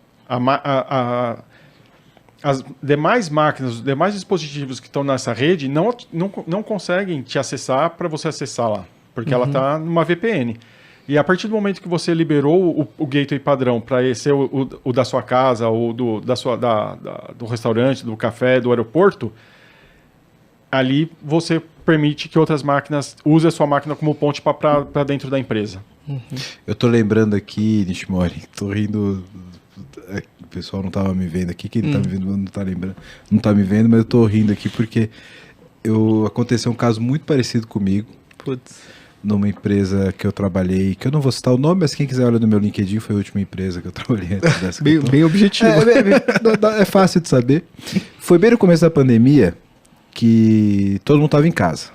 As demais máquinas, os demais dispositivos que estão nessa rede não conseguem te acessar para você acessar lá, porque ela está numa VPN. E a partir do momento que você liberou o gateway padrão para ser o da sua casa, ou do restaurante, do café, do aeroporto, ali você permite que outras máquinas usem a sua máquina como ponte para dentro da empresa. Eu tô lembrando aqui, Nishimori, tô rindo. O pessoal não tava me vendo aqui, quem tá me vendo não tá lembrando, não tá me vendo, mas eu tô rindo aqui porque aconteceu um caso muito parecido comigo. Putz. Numa empresa que eu trabalhei, que eu não vou citar o nome, mas quem quiser olhar no meu LinkedIn, foi a última empresa que eu trabalhei antes dessa. Bem objetivo. É fácil de saber. Foi bem no começo da pandemia que todo mundo tava em casa.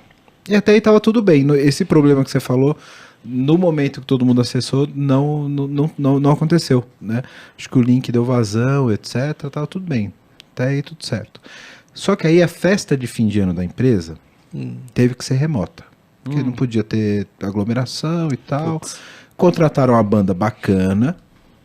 E até aí tava tudo bem. Esse problema que você falou, no momento que todo mundo acessou, não aconteceu, né? Acho que o link deu vazão, etc. Tava tudo bem. Até aí tudo certo. Só que aí a festa de fim de ano da empresa teve que ser remota. Porque não podia ter aglomeração e tal. Putz. Contrataram uma banda bacana,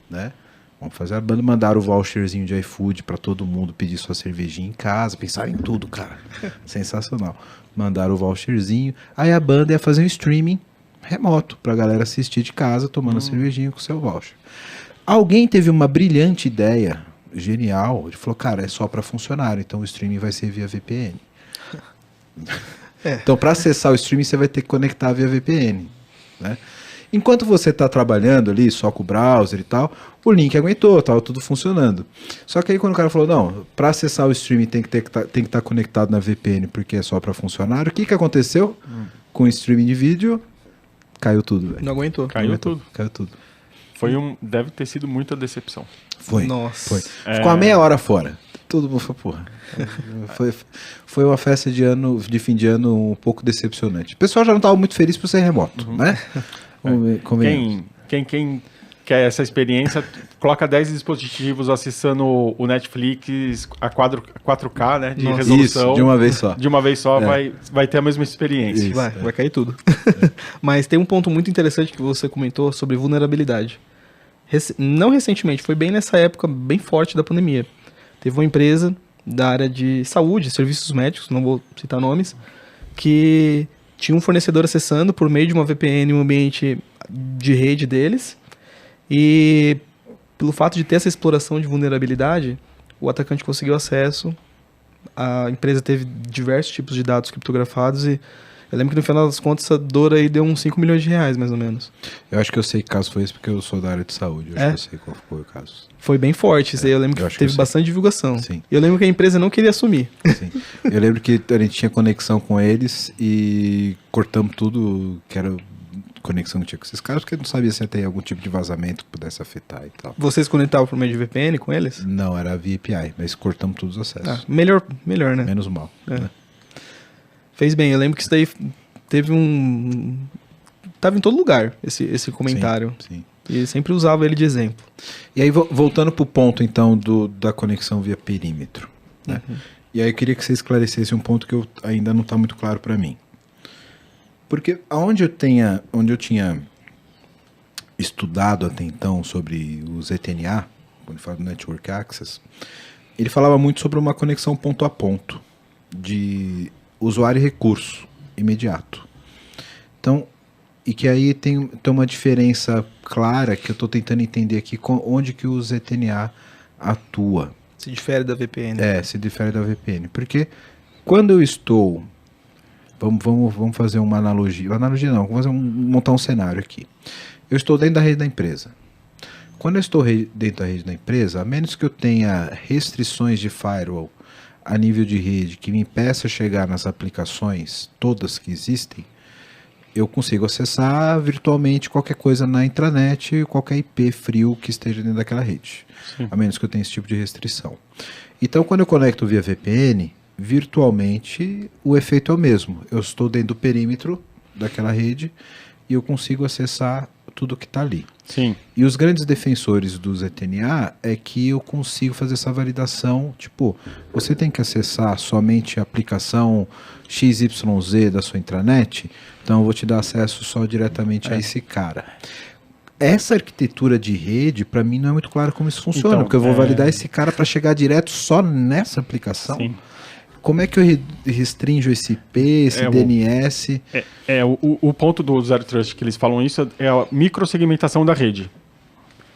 né? Vamos fazer a banda, mandaram o voucherzinho de iFood pra todo mundo pedir sua cervejinha em casa. Pensaram em tudo, cara. Sensacional. Mandaram o voucherzinho. Aí a banda ia fazer um streaming remoto pra galera assistir de casa, tomando a cervejinha com o seu voucher. Alguém teve uma brilhante ideia, genial. Ele falou, cara, é só pra funcionário, então o streaming vai ser via VPN. Então, para acessar o streaming, você vai ter que conectar via VPN, né? Enquanto você está trabalhando ali, só com o browser e tal, o link aguentou, estava tudo funcionando. Só que aí quando o cara falou, não, para acessar o streaming tem que estar conectado na VPN, porque é só para funcionário, o que aconteceu com o streaming de vídeo? Caiu tudo, velho. Não aguentou. Caiu tudo. Caiu tudo. Deve ter sido muita decepção. Foi. Nossa. Foi. Ficou a meia hora fora. Todo mundo foi, porra. Foi uma festa de fim de ano um pouco decepcionante. O pessoal já não estava muito feliz por ser remoto, né? Quem quer essa experiência, coloca 10 dispositivos acessando o Netflix a 4K, né? De resolução. Isso, de uma vez só. De uma vez só vai ter a mesma experiência. Isso. Vai cair tudo. Mas tem um ponto muito interessante que você comentou sobre vulnerabilidade. Não recentemente, foi bem nessa época bem forte da pandemia. Teve uma empresa da área de saúde, serviços médicos, não vou citar nomes, que tinha um fornecedor acessando por meio de uma VPN um ambiente de rede deles, e pelo fato de ter essa exploração de vulnerabilidade, o atacante conseguiu acesso, a empresa teve diversos tipos de dados criptografados e eu lembro que no final das contas essa dor aí deu uns 5 milhões de reais, mais ou menos. Eu acho que eu sei que caso foi esse porque eu sou da área de saúde. Eu acho que eu sei qual foi o caso. Foi bem forte, isso aí eu lembro que teve bastante divulgação. Sim. E eu lembro que a empresa não queria assumir. Sim. Eu lembro que a gente tinha conexão com eles e cortamos tudo que era conexão que tinha com esses caras, porque não sabia se ia ter algum tipo de vazamento que pudesse afetar e tal. Vocês conectavam por meio de VPN com eles? Não, era via API, mas cortamos todos os acessos. Melhor, né? Menos mal. Né? Fez bem, eu lembro que isso daí teve tava em todo lugar, esse comentário. Sim. E sempre usava ele de exemplo. E aí, voltando pro ponto, então, da conexão via perímetro. Né? E aí eu queria que você esclarecesse um ponto que ainda não está muito claro para mim. Porque onde eu tinha estudado até então sobre os ETNA, quando ele fala do Network Access, ele falava muito sobre uma conexão ponto a ponto, de usuário e recurso imediato. Então, e que aí tem uma diferença clara que eu estou tentando entender aqui, onde que o ZTNA atua. Se difere da VPN. Se difere da VPN. Porque quando eu estou... Vamos fazer uma analogia. Analogia não, vamos montar um cenário aqui. Eu estou dentro da rede da empresa. Quando eu estou dentro da rede da empresa, a menos que eu tenha restrições de firewall a nível de rede que me impeça a chegar nas aplicações todas que existem, eu consigo acessar virtualmente qualquer coisa na intranet, qualquer IP frio que esteja dentro daquela rede. Sim. A menos que eu tenha esse tipo de restrição. Então, quando eu conecto via VPN, virtualmente o efeito é o mesmo. Eu estou dentro do perímetro daquela rede e eu consigo acessar tudo que está ali. Sim. E os grandes defensores do ZTNA é que eu consigo fazer essa validação, tipo, você tem que acessar somente a aplicação XYZ da sua intranet, então eu vou te dar acesso só diretamente a esse cara. Essa arquitetura de rede, para mim, não é muito claro como isso funciona, então, porque eu vou validar esse cara para chegar direto só nessa aplicação. Sim. Como é que eu restringo esse IP, esse DNS? O ponto do Zero Trust que eles falam isso é a microsegmentação da rede,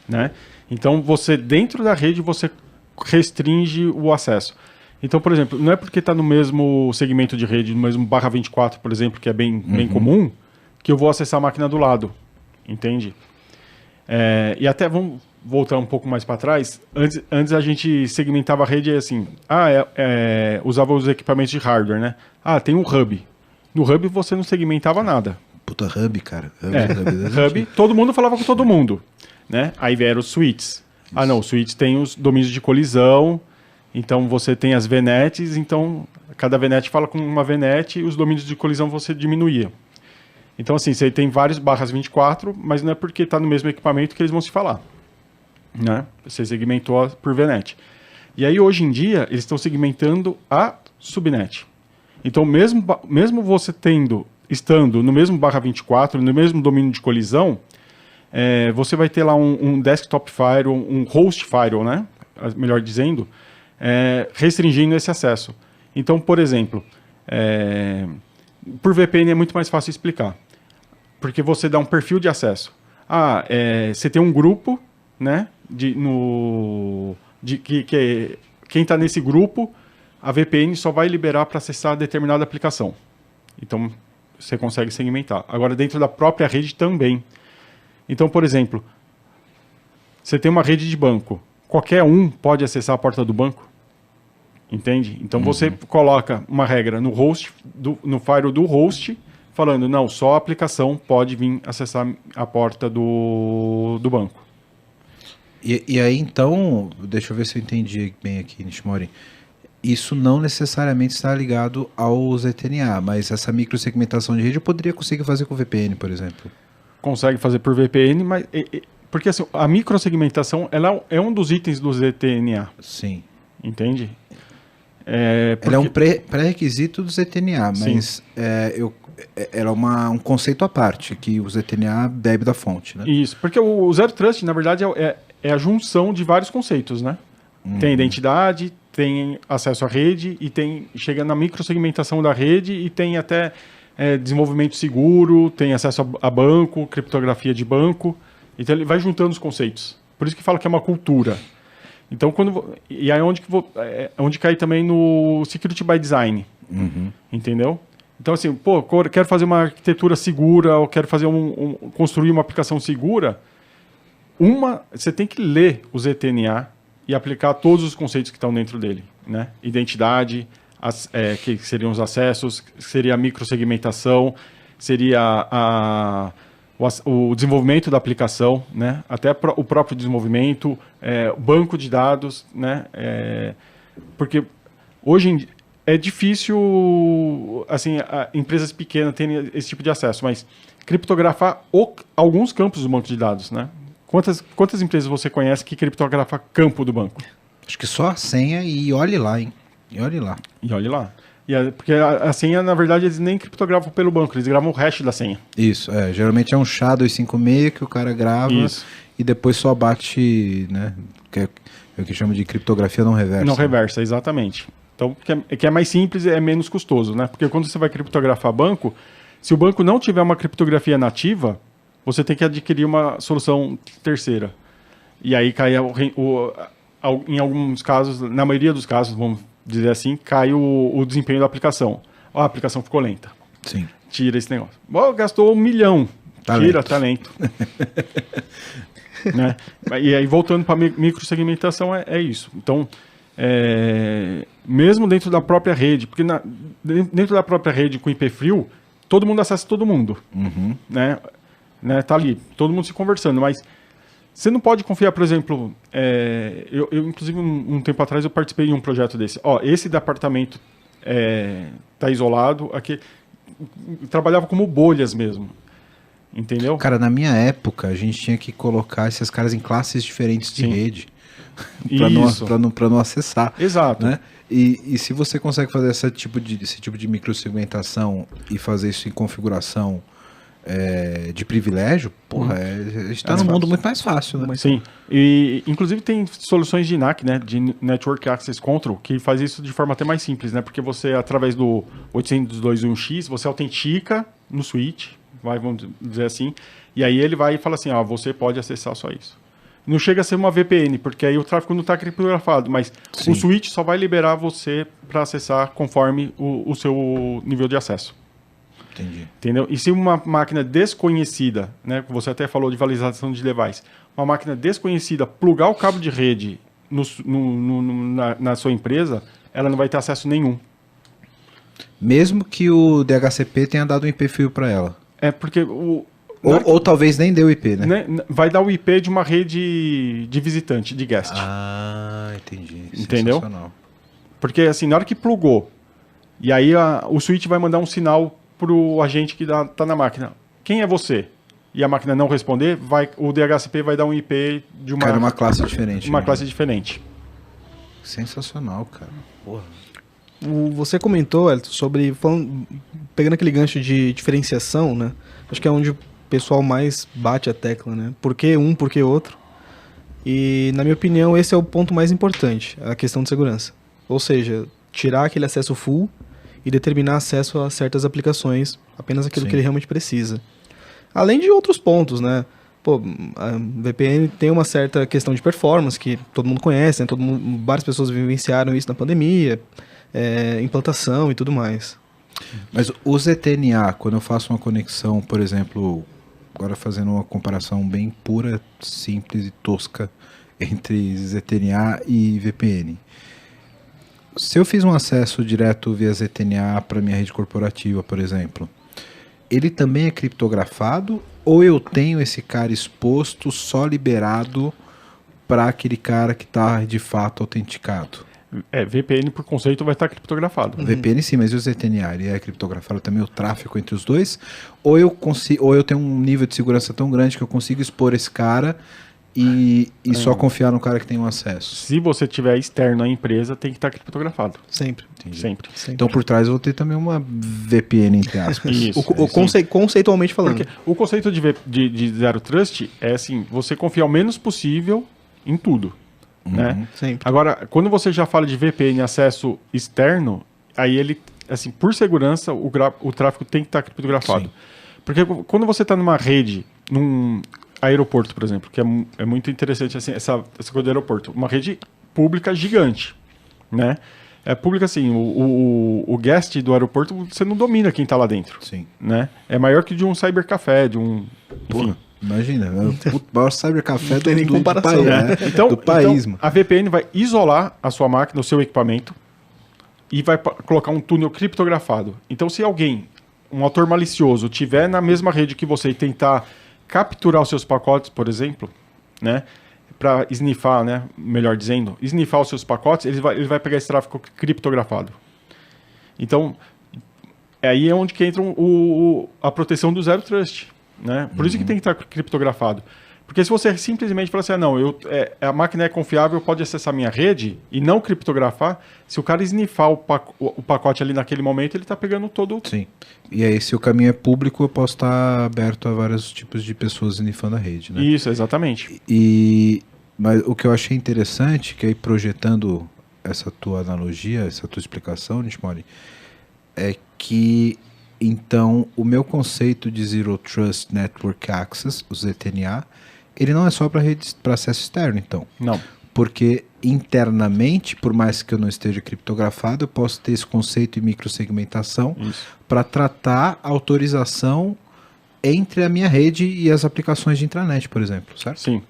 né? Então, dentro da rede, você restringe o acesso. Então, por exemplo, não é porque está no mesmo segmento de rede, no mesmo barra 24, por exemplo, que é bem comum, que eu vou acessar a máquina do lado, entende? E até vamos voltar um pouco mais para trás. Antes a gente segmentava a rede assim, usava os equipamentos de hardware, né? Tem um hub. No hub você não segmentava nada. Puta, hub, cara. Hub, todo mundo falava com todo mundo, né? Aí vieram os switches. Não, os switches tem os domínios de colisão, então você tem as VNets, então cada VNet fala com uma VNet e os domínios de colisão você diminuía. Então assim, você tem vários barras 24, mas não é porque está no mesmo equipamento que eles vão se falar, né? Você segmentou por VNet. E aí hoje em dia eles estão segmentando a subnet. Então mesmo você estando no mesmo barra 24, no mesmo domínio de colisão, você vai ter lá um desktop firewall, um host firewall, né? Melhor dizendo, restringindo esse acesso. Então, por exemplo, por VPN é muito mais fácil explicar, porque você dá um perfil de acesso. Você tem um grupo, né? Quem está nesse grupo, a VPN só vai liberar para acessar determinada aplicação. Então, você consegue segmentar. Agora, dentro da própria rede também. Então, por exemplo, você tem uma rede de banco. Qualquer um pode acessar a porta do banco. Entende? Então, você coloca uma regra no host, no firewall do host, falando, não, só a aplicação pode vir acessar a porta do banco. E aí, então, deixa eu ver se eu entendi bem aqui, Nishimori. Isso não necessariamente está ligado ao ZTNA, mas essa microsegmentação de rede eu poderia conseguir fazer com VPN, por exemplo. Consegue fazer por VPN, mas porque assim, a microsegmentação ela é um dos itens do ZTNA. Sim. Entende? Ela é um pré-requisito do ZTNA, mas ela é um conceito à parte, que o ZTNA bebe da fonte, né? Isso, porque o Zero Trust, na verdade, é a junção de vários conceitos, né? Tem identidade, tem acesso à rede, e chega na microsegmentação da rede, e tem até desenvolvimento seguro, tem acesso a banco, criptografia de banco. Então ele vai juntando os conceitos. Por isso que fala que é uma cultura. Então, e aí onde cai também no Security by Design. Entendeu? Então, assim, quero fazer uma arquitetura segura, ou quero fazer construir uma aplicação segura. Você tem que ler o ZTNA e aplicar todos os conceitos que estão dentro dele, né? Identidade, que seriam os acessos, seria a microsegmentação, seria o desenvolvimento da aplicação, né? Até o próprio desenvolvimento, banco de dados, né? Porque hoje em dia é difícil, assim, empresas pequenas terem esse tipo de acesso, mas criptografar alguns campos do banco de dados, né? Quantas empresas você conhece que criptografa campo do banco? Acho que só a senha e olhe lá, hein? E olhe lá. Porque a senha, na verdade, eles nem criptografam pelo banco, eles gravam o hash da senha. Isso, geralmente é um SHA-256 que o cara grava. Isso. E depois só bate, né? Que é o que chama de criptografia não reversa. Não reversa, exatamente. Então, que é mais simples e é menos custoso, né? Porque quando você vai criptografar banco, se o banco não tiver uma criptografia nativa, você tem que adquirir uma solução terceira. E aí cai em alguns casos, na maioria dos casos, vamos dizer assim, cai o desempenho da aplicação. A aplicação ficou lenta. Sim. Tira esse negócio. Gastou 1 milhão. Tira, talento. Né? E aí, voltando para a microsegmentação, é isso. Então, mesmo dentro da própria rede, porque dentro da própria rede com IP frio, todo mundo acessa todo mundo. Né? Tá ali, todo mundo se conversando, mas você não pode confiar, por exemplo, eu inclusive um tempo atrás eu participei de um projeto desse. Esse departamento tá isolado, aqui trabalhava como bolhas mesmo, entendeu? Cara, na minha época a gente tinha que colocar esses caras em classes diferentes de rede para não acessar. Exato. Né? E se você consegue fazer esse tipo de microsegmentação e fazer isso em configuração de privilégio, a gente está num mundo muito mais fácil, né? Sim, e inclusive tem soluções de NAC, né, de Network Access Control, que faz isso de forma até mais simples, né, porque você, através do 802.1x, você autentica no switch, vamos dizer assim, e aí ele vai e fala assim, você pode acessar só isso. Não chega a ser uma VPN, porque aí o tráfego não está criptografado, mas Sim. o switch só vai liberar você para acessar conforme o seu nível de acesso. Entendi. Entendeu? E se uma máquina desconhecida, né, você até falou de validação de device, uma máquina desconhecida plugar o cabo de rede na sua empresa, ela não vai ter acesso nenhum. Mesmo que o DHCP tenha dado um IP fio para ela. É porque Ou talvez nem deu IP, né? vai dar o IP de uma rede de visitante, de guest. Ah, entendi. Entendeu? Sensacional. Porque assim, na hora que plugou, e aí o switch vai mandar um sinal pro agente que tá na máquina. Quem é você? E a máquina não responder, o DHCP vai dar um IP de Cara, uma classe diferente. uma né? classe diferente. Sensacional, cara. Porra. Você comentou, Elton, sobre... pegando aquele gancho de diferenciação, né? Acho que é onde o pessoal mais bate a tecla, né? Por que um, por que outro? E, na minha opinião, esse é o ponto mais importante, a questão de segurança. Ou seja, tirar aquele acesso full e determinar acesso a certas aplicações, apenas aquilo Sim. que ele realmente precisa. Além de outros pontos, né? Pô, a VPN tem uma certa questão de performance que todo mundo conhece, né? Várias pessoas vivenciaram isso na pandemia, implantação e tudo mais. Mas o ZTNA, quando eu faço uma conexão, por exemplo, agora fazendo uma comparação bem pura, simples e tosca entre ZTNA e VPN. Se eu fiz um acesso direto via ZTNA para minha rede corporativa, por exemplo, ele também é criptografado ou eu tenho esse cara exposto, só liberado para aquele cara que está de fato autenticado? VPN por conceito vai estar criptografado. VPN sim, mas e o ZTNA? Ele é criptografado também, o tráfego entre os dois? Ou eu tenho um nível de segurança tão grande que eu consigo expor esse cara e só confiar no cara que tem um acesso? Se você tiver externo à empresa, tem que estar criptografado. Sempre. Sempre. Então por trás eu vou ter também uma VPN, entre aspas. Isso. Conceitualmente falando. Porque o conceito de Zero Trust é assim, você confia o menos possível em tudo. Né? Sempre. Agora, quando você já fala de VPN acesso externo, aí ele, assim, por segurança, o tráfego tem que estar criptografado. Sim. Porque quando você está numa rede, num aeroporto, por exemplo, que é muito interessante assim, essa coisa do aeroporto, uma rede pública gigante, né? É pública assim, o guest do aeroporto, você não domina quem está lá dentro. Sim. Né? É maior que de um cybercafé, de um... Enfim. Porra, imagina, o maior cybercafé tem nem do comparação, país, né? né? Então, do país, mano. a VPN vai isolar a sua máquina, o seu equipamento, e vai colocar um túnel criptografado. Então, se alguém, um autor malicioso, tiver na mesma rede que você e tentar capturar os seus pacotes, por exemplo, né, para snifar, né, melhor dizendo, snifar os seus pacotes, ele vai pegar esse tráfego criptografado. Então, aí é onde que entra a proteção do Zero Trust. Né? Por isso que tem que estar criptografado. Porque se você simplesmente falar assim, a máquina é confiável, pode acessar minha rede e não criptografar, se o cara snifar o pacote ali naquele momento, ele está pegando todo... Sim. E aí, se o caminho é público, eu posso estar aberto a vários tipos de pessoas snifando a rede, né? Isso, exatamente. Mas o que eu achei interessante, que aí projetando essa tua analogia, essa tua explicação, Nishmori, é que então o meu conceito de Zero Trust Network Access, o ZTNA, ele não é só para acesso externo, então. Não. Porque internamente, por mais que eu não esteja criptografado, eu posso ter esse conceito de microsegmentação para tratar a autorização entre a minha rede e as aplicações de intranet, por exemplo, certo? Sim.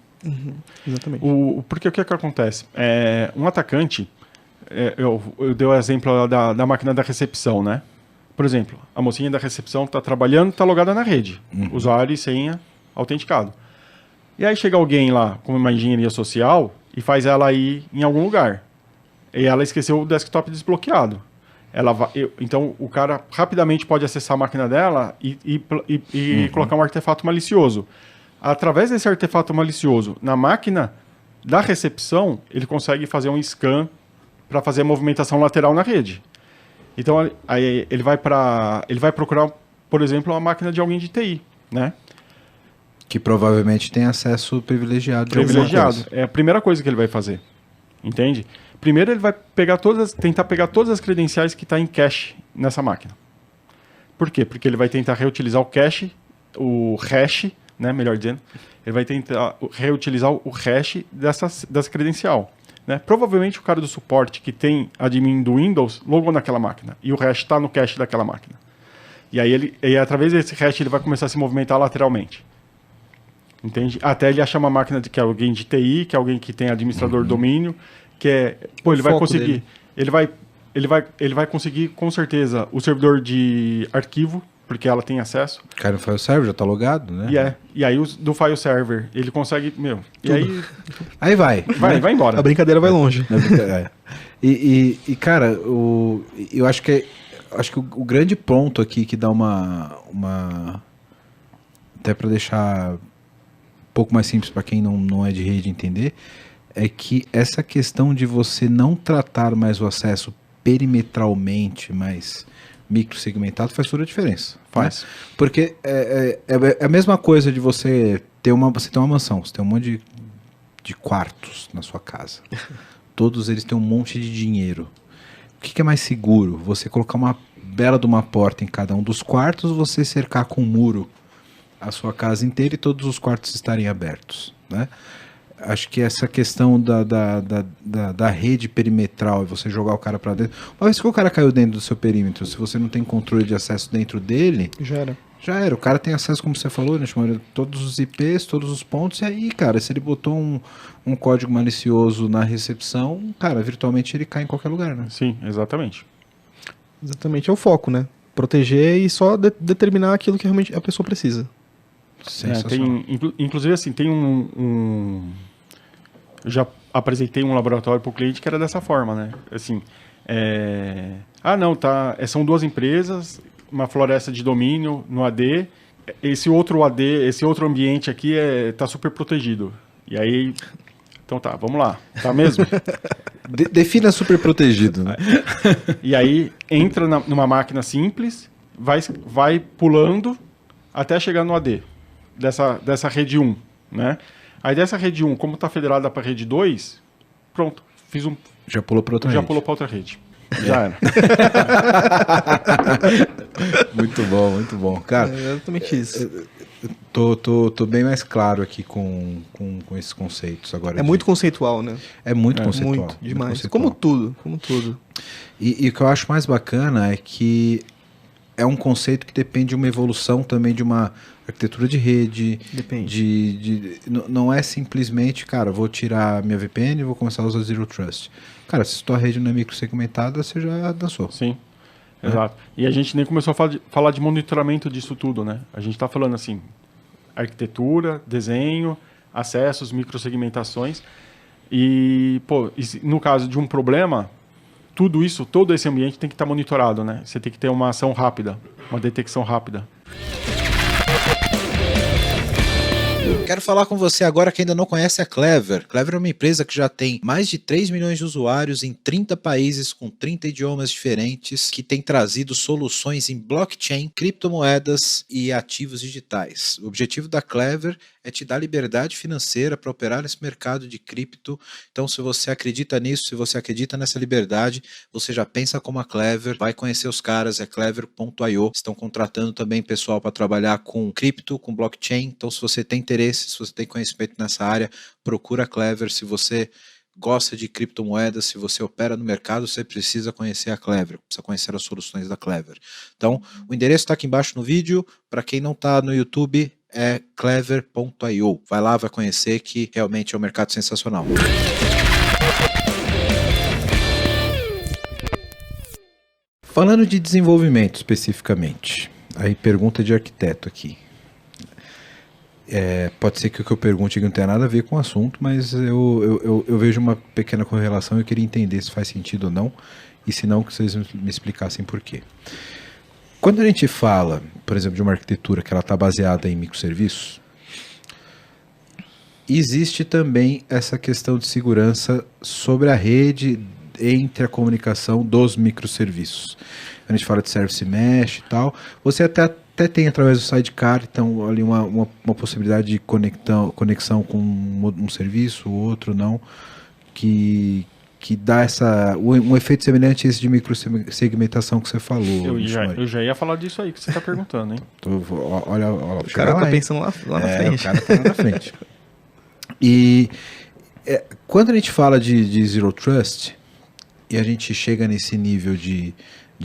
Exatamente. Porque o que acontece? Um atacante, eu dei o exemplo da máquina da recepção, né? Por exemplo, a mocinha da recepção está trabalhando, está logada na rede. Usuário e senha autenticado. E aí chega alguém lá com uma engenharia social e faz ela ir em algum lugar. E ela esqueceu o desktop desbloqueado. Então o cara rapidamente pode acessar a máquina dela e colocar um artefato malicioso. Através desse artefato malicioso, na máquina da recepção, ele consegue fazer um scan para fazer a movimentação lateral na rede. Então aí ele vai procurar, por exemplo, uma máquina de alguém de TI, né? Que provavelmente tem acesso privilegiado. De alguma coisa. É a primeira coisa que ele vai fazer, entende? Primeiro ele vai tentar pegar todas as credenciais que está em cache nessa máquina. Por quê? Porque ele vai tentar reutilizar o cache, o hash né, melhor dizendo, ele vai tentar reutilizar o hash dessa credencial. Né? Provavelmente o cara do suporte que tem admin do Windows logou naquela máquina e o hash está no cache daquela máquina. E aí através desse hash ele vai começar a se movimentar lateralmente. Entende? Até ele achar uma máquina que é alguém de TI, que é alguém que tem administrador domínio, que é... Pô, ele vai conseguir... Ele vai conseguir, com certeza, o servidor de arquivo, porque ela tem acesso. Cai no file server, já tá logado, né? E aí do file server, ele consegue, e aí... Aí vai embora. A brincadeira vai longe. E cara, eu acho que o grande ponto aqui que dá uma até para deixar um pouco mais simples para quem não é de rede entender, é que essa questão de você não tratar mais o acesso perimetralmente, mas microsegmentado, faz toda a diferença. Faz. Né? Porque é a mesma coisa de você ter uma mansão, você tem um monte de quartos na sua casa. Todos eles têm um monte de dinheiro. O que é mais seguro? Você colocar uma bela de uma porta em cada um dos quartos, você cercar com um muro a sua casa inteira e todos os quartos estarem abertos, né? Acho que essa questão da rede perimetral e você jogar o cara para dentro. Uma vez que o cara caiu dentro do seu perímetro, se você não tem controle de acesso dentro dele, já era. O cara tem acesso, como você falou, né, todos os IPs, todos os pontos, e aí, cara, se ele botou um código malicioso na recepção, cara, virtualmente ele cai em qualquer lugar, né? Sim, exatamente. Exatamente, é o foco, né? Proteger e só determinar aquilo que realmente a pessoa precisa. Inclusive, assim, tem eu já apresentei um laboratório para o cliente que era dessa forma, né? Assim, são duas empresas, uma floresta de domínio no AD, esse outro ambiente aqui está super protegido. E aí, então tá, vamos lá, tá mesmo? Defina super protegido, né? E aí, entra numa máquina simples, vai pulando até chegar no AD, dessa rede 1, né? Aí dessa rede 1, como está federada para a rede 2, pronto, já pulou para outra rede. Já pulou para outra rede. Já era. Muito bom. Cara, é exatamente isso. Tô bem mais claro aqui com esses conceitos agora. Muito conceitual, né? É muito conceitual. Muito, demais. Como tudo. E o que eu acho mais bacana é que é um conceito que depende de uma evolução também de uma arquitetura de rede. Depende. Não é simplesmente, cara, vou tirar minha VPN e vou começar a usar Zero Trust. Cara, se tua rede não é microsegmentada, você já dançou. Sim, exato. E a gente nem começou a falar de monitoramento disso tudo, né? A gente está falando assim, arquitetura, desenho, acessos, microsegmentações. E, no caso de um problema, todo esse ambiente tem que estar monitorado, né? Você tem que ter uma ação rápida, uma detecção rápida. Quero falar com você agora que ainda não conhece a Clever. Clever é uma empresa que já tem mais de 3 milhões de usuários em 30 países com 30 idiomas diferentes, que tem trazido soluções em blockchain, criptomoedas e ativos digitais. O objetivo da Clever é te dar liberdade financeira para operar nesse mercado de cripto. Então, se você acredita nisso, se você acredita nessa liberdade, você já pensa como a Clever, vai conhecer os caras, é clever.io. Estão contratando também pessoal para trabalhar com cripto, com blockchain. Então, se você tem interesse, se você tem conhecimento nessa área, procura a Clever. Se você gosta de criptomoedas, se você opera no mercado, você precisa conhecer a Clever, precisa conhecer as soluções da Clever. Então, o endereço está aqui embaixo no vídeo. Para quem não está no YouTube, é clever.io. Vai lá, vai conhecer, que realmente é um mercado sensacional. Falando de desenvolvimento especificamente, aí pergunta de arquiteto aqui. Pode ser que o que eu pergunte não tenha nada a ver com o assunto, mas eu vejo uma pequena correlação e eu queria entender se faz sentido ou não, e se não, que vocês me explicassem por quê. Quando a gente fala, por exemplo, de uma arquitetura que ela está baseada em microserviços, existe também essa questão de segurança sobre a rede entre a comunicação dos microserviços. A gente fala de service mesh e tal. Você até tem através do sidecar, então, ali uma possibilidade de conexão com um serviço, o outro não, que que dá um efeito semelhante a esse de microsegmentação que você falou. Eu já ia falar disso aí que você está perguntando, hein? Olha, O cara tá pensando lá na frente. O cara tá lá na frente. E quando a gente fala de Zero Trust, e a gente chega nesse nível de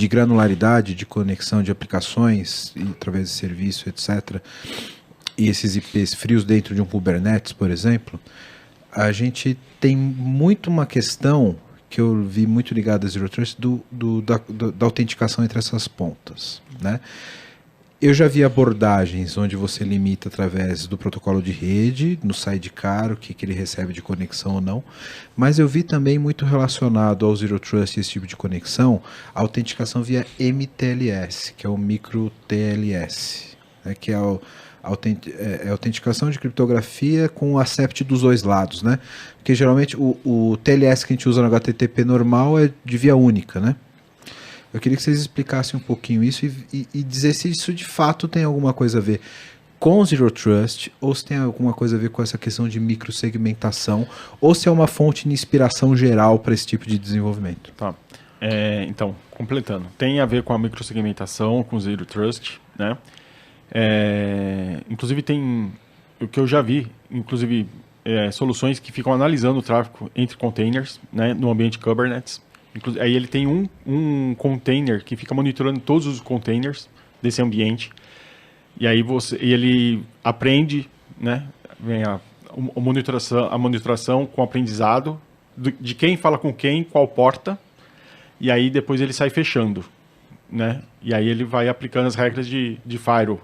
granularidade, de conexão de aplicações, através de serviço, etc., e esses IPs frios dentro de um Kubernetes, por exemplo, a gente tem muito uma questão que eu vi muito ligada a Zero Trust da autenticação entre essas pontas, né? Eu já vi abordagens onde você limita através do protocolo de rede, no sidecar, o que ele recebe de conexão ou não, mas eu vi também muito relacionado ao Zero Trust, esse tipo de conexão, a autenticação via MTLS, que é o micro TLS, né, que é a autenticação de criptografia com o accept dos dois lados, né? Porque geralmente o TLS que a gente usa no HTTP normal é de via única, né? Eu queria que vocês explicassem um pouquinho isso e dizer se isso de fato tem alguma coisa a ver com Zero Trust, ou se tem alguma coisa a ver com essa questão de microsegmentação, ou se é uma fonte de inspiração geral para esse tipo de desenvolvimento. Tá. Então, completando. Tem a ver com a microsegmentação, com Zero Trust, né? Inclusive tem o que eu já vi, inclusive soluções que ficam analisando o tráfego entre containers, né, no ambiente Kubernetes. Aí ele tem um container que fica monitorando todos os containers desse ambiente. E aí ele aprende, né, vem a monitoração com aprendizado de quem fala com quem, qual porta. E aí depois ele sai fechando, né? E aí ele vai aplicando as regras de firewall.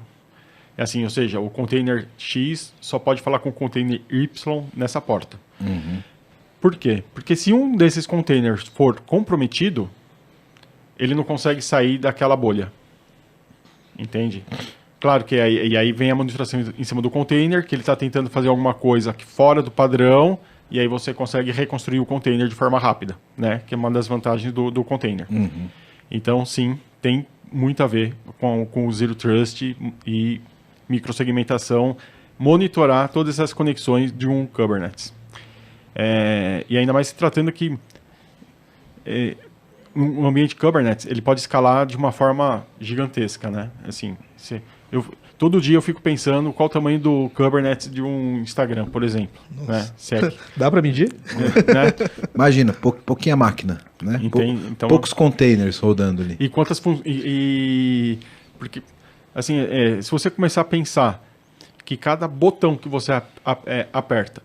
Assim, ou seja, o container X só pode falar com o container Y nessa porta. Uhum. Por quê? Porque se um desses containers for comprometido, ele não consegue sair daquela bolha. Entende? Claro que aí vem a monitoração em cima do container, que ele está tentando fazer alguma coisa aqui fora do padrão, e aí você consegue reconstruir o container de forma rápida, né? Que é uma das vantagens do container. Uhum. Então, sim, tem muito a ver com o Zero Trust e microsegmentação, monitorar todas essas conexões de um Kubernetes. E ainda mais se tratando que um ambiente Kubernetes ele pode escalar de uma forma gigantesca, né? Assim, todo dia eu fico pensando qual o tamanho do Kubernetes de um Instagram, por exemplo. Né? Dá para medir? Né? Imagina, pouquinha máquina, né? Então, poucos containers rodando ali. E quantas porque assim, se você começar a pensar que cada botão que você aperta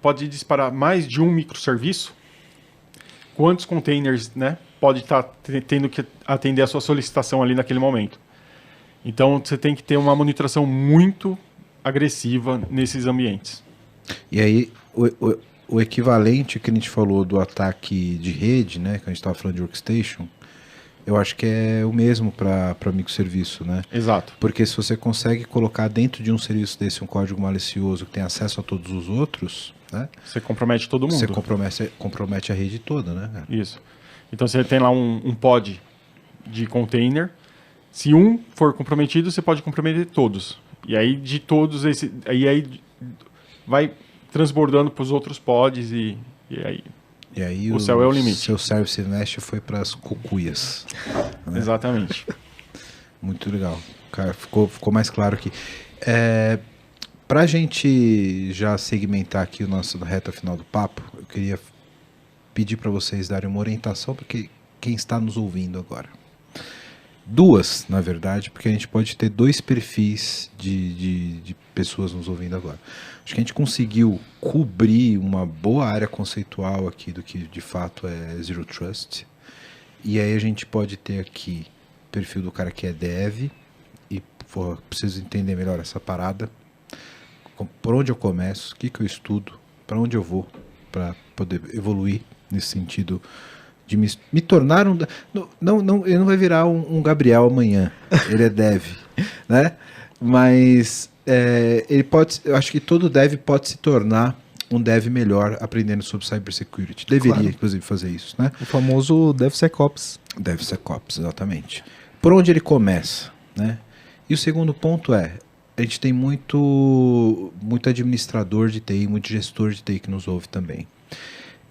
pode disparar mais de um microserviço, quantos containers, né, pode estar tendo que atender a sua solicitação ali naquele momento. Então, você tem que ter uma monitoração muito agressiva nesses ambientes. E aí, o equivalente que a gente falou do ataque de rede, né, que a gente estava falando de workstation, eu acho que é o mesmo para microserviço, né? Exato. Porque se você consegue colocar dentro de um serviço desse um código malicioso que tem acesso a todos os outros, né? Você compromete todo mundo. Você compromete a rede toda, né, cara? Isso. Então você tem lá um pod de container. Se um for comprometido, você pode comprometer todos. E aí de todos aí vai transbordando para os outros pods e aí o céu é o limite. Seu service mesh foi para as cucuias. Né? Exatamente. Muito legal. Cara, ficou mais claro aqui. Para a gente já segmentar aqui o nosso reta final do papo, eu queria pedir para vocês darem uma orientação para quem está nos ouvindo agora. Duas, na verdade, porque a gente pode ter dois perfis de pessoas nos ouvindo agora. Acho que a gente conseguiu cobrir uma boa área conceitual aqui do que de fato é Zero Trust. E aí a gente pode ter aqui o perfil do cara que é dev e preciso entender melhor essa parada. Por onde eu começo, o que eu estudo, para onde eu vou para poder evoluir nesse sentido de me tornar um... ele não vai virar um Gabriel amanhã, ele é dev, né? Mas ele pode, eu acho que todo dev pode se tornar um dev melhor aprendendo sobre cybersecurity. Deveria, inclusive, fazer isso, né? O famoso DevSecOps. DevSecOps, exatamente. Por onde ele começa, né? E o segundo ponto a gente tem muito administrador de TI, muito gestor de TI que nos ouve também.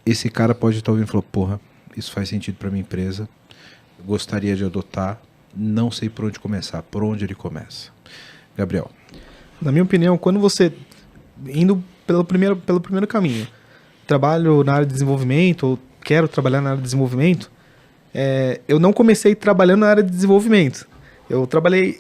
esse cara pode estar ouvindo e falar, porra, isso faz sentido para minha empresa, gostaria de adotar, não sei por onde começar, por onde ele começa? Gabriel. Na minha opinião, quando você, indo pelo primeiro caminho, trabalho na área de desenvolvimento, ou quero trabalhar na área de desenvolvimento, eu não comecei trabalhando na área de desenvolvimento.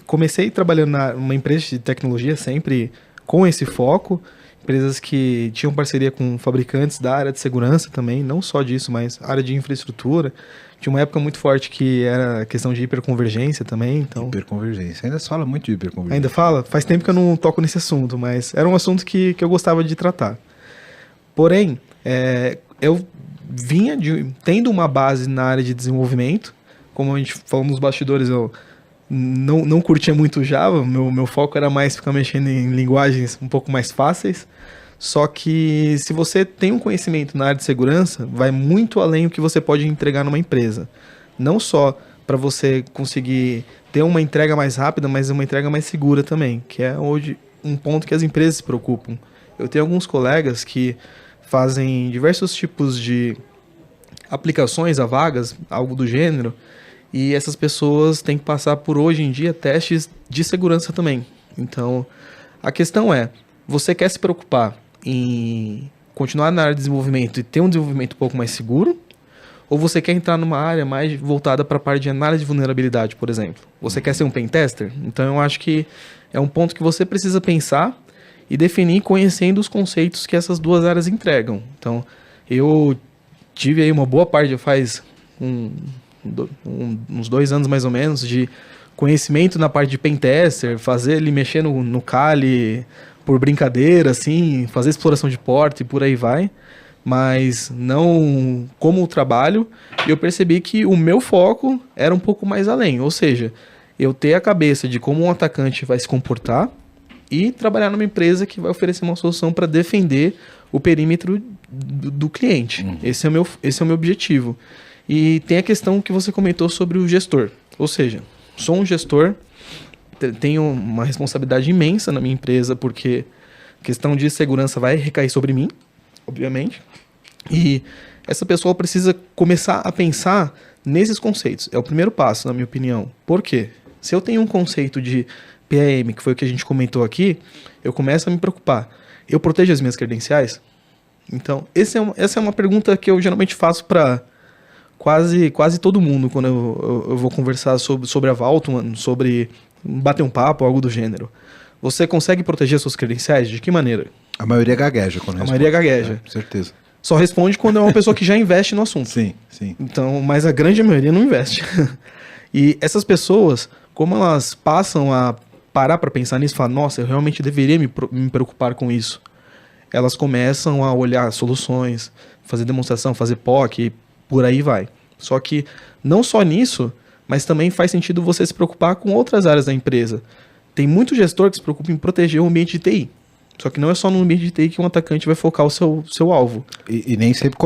Comecei trabalhando numa empresa de tecnologia, sempre com esse foco, empresas que tinham parceria com fabricantes da área de segurança também, não só disso, mas área de infraestrutura. Tinha uma época muito forte que era a questão de hiperconvergência também. Então... Hiperconvergência. Ainda se fala muito de hiperconvergência. Ainda fala? Faz tempo que eu não toco nesse assunto, mas era um assunto que eu gostava de tratar. Porém, eu vinha tendo uma base na área de desenvolvimento. Como a gente falou nos bastidores, eu não curtia muito Java. Meu foco era mais ficar mexendo em linguagens um pouco mais fáceis. Só que se você tem um conhecimento na área de segurança, vai muito além do que você pode entregar numa empresa. Não só para você conseguir ter uma entrega mais rápida, mas uma entrega mais segura também, que é hoje um ponto que as empresas se preocupam. Eu tenho alguns colegas que fazem diversos tipos de aplicações a vagas, algo do gênero, e essas pessoas têm que passar por, hoje em dia, testes de segurança também. Então, a questão é, você quer se preocupar em continuar na área de desenvolvimento e ter um desenvolvimento um pouco mais seguro? Ou você quer entrar numa área mais voltada para a parte de análise de vulnerabilidade, por exemplo? Você quer ser um pen tester? Então eu acho que é um ponto que você precisa pensar e definir conhecendo os conceitos que essas duas áreas entregam. Então eu tive aí uma boa parte, faz uns 2 anos mais ou menos, de conhecimento na parte de pen tester, fazer ele mexer no Kali por brincadeira, assim, fazer exploração de porta e por aí vai, mas não como trabalho. Eu percebi que o meu foco era um pouco mais além, ou seja, eu ter a cabeça de como um atacante vai se comportar e trabalhar numa empresa que vai oferecer uma solução para defender o perímetro do cliente. Esse é o meu objetivo. E tem a questão que você comentou sobre o gestor, ou seja, sou um gestor, tenho uma responsabilidade imensa na minha empresa, porque a questão de segurança vai recair sobre mim, obviamente. E essa pessoa precisa começar a pensar nesses conceitos. É o primeiro passo, na minha opinião. Por quê? Se eu tenho um conceito de PAM, que foi o que a gente comentou aqui, eu começo a me preocupar. Eu protejo as minhas credenciais? Então, essa é uma pergunta que eu geralmente faço para quase todo mundo quando eu vou conversar sobre a Vaultman, sobre bater um papo, algo do gênero. Você consegue proteger suas credenciais? De que maneira? A maioria gagueja quando responde. A maioria gagueja. Com certeza. Só responde quando é uma pessoa que já investe no assunto. Sim, sim. Então, mas a grande maioria não investe. E essas pessoas, como elas passam a parar para pensar nisso, falar, nossa, eu realmente deveria me preocupar com isso. Elas começam a olhar soluções, fazer demonstração, fazer POC, e por aí vai. Só que não só nisso, mas também faz sentido você se preocupar com outras áreas da empresa. Tem muito gestor que se preocupa em proteger o ambiente de TI. Só que não é só no ambiente de TI que um atacante vai focar o seu alvo. E nem sempre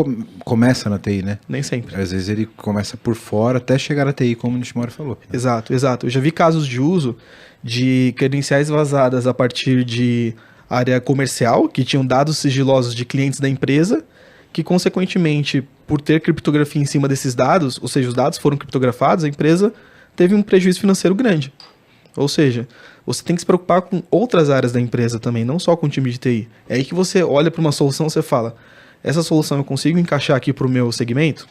começa na TI, né? Nem sempre. Às vezes ele começa por fora até chegar na TI, como o Nishimori falou. Né? Exato. Eu já vi casos de uso de credenciais vazadas a partir de área comercial, que tinham dados sigilosos de clientes da empresa, que consequentemente, por ter criptografia em cima desses dados, ou seja, os dados foram criptografados, a empresa teve um prejuízo financeiro grande. Ou seja, você tem que se preocupar com outras áreas da empresa também, não só com o time de TI. É aí que você olha para uma solução e você fala, essa solução eu consigo encaixar aqui para o meu segmento?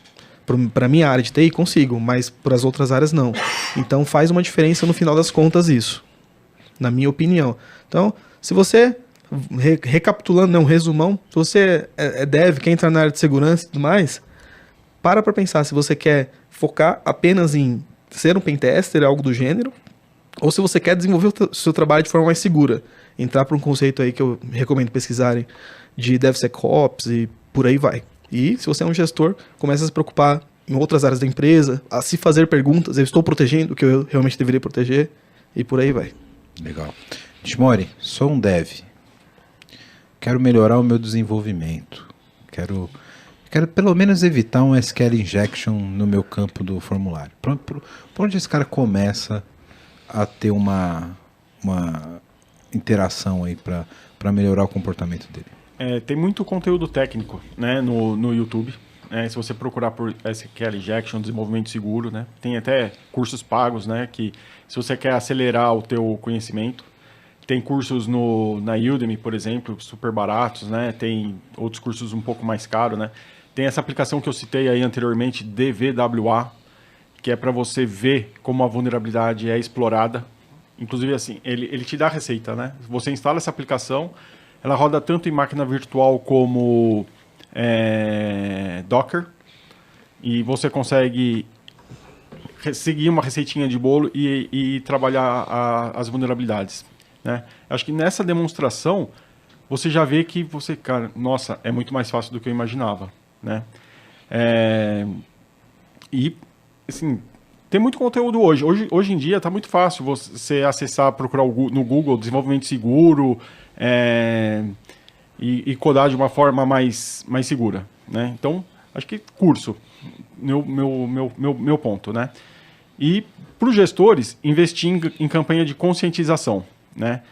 Para a minha área de TI? Consigo, mas para as outras áreas não. Então faz uma diferença no final das contas isso, na minha opinião. Então, se você, recapitulando, um resumão, se você é dev, quer entrar na área de segurança e tudo mais, para pensar se você quer focar apenas em ser um pentester, algo do gênero, ou se você quer desenvolver o seu trabalho de forma mais segura, entrar para um conceito aí que eu recomendo pesquisarem de DevSecOps e por aí vai. E se você é um gestor, começa a se preocupar em outras áreas da empresa, a se fazer perguntas, eu estou protegendo o que eu realmente deveria proteger e por aí vai. Legal. Nishimori, sou um dev. Quero melhorar o meu desenvolvimento. Quero pelo menos evitar um SQL injection no meu campo do formulário. Por onde esse cara começa a ter uma interação aí para melhorar o comportamento dele? tem muito conteúdo técnico, né, no YouTube. Se você procurar por SQL Injection, desenvolvimento seguro, né, tem até cursos pagos, né, que se você quer acelerar o teu conhecimento, tem cursos na Udemy, por exemplo, super baratos, né, tem outros cursos um pouco mais caros, né. Tem essa aplicação que eu citei aí anteriormente, DVWA, que é para você ver como a vulnerabilidade é explorada. Inclusive, assim, ele te dá a receita, né? Você instala essa aplicação, ela roda tanto em máquina virtual como Docker, e você consegue seguir uma receitinha de bolo e trabalhar as vulnerabilidades, né? Acho que nessa demonstração, você já vê que cara, nossa, é muito mais fácil do que eu imaginava, né? E, assim, tem muito conteúdo hoje. Hoje em dia está muito fácil você acessar, procurar no Google desenvolvimento seguro e codar de uma forma mais segura, né? Então, acho que curso, meu ponto, né? E para os gestores, investir em campanha de conscientização, né?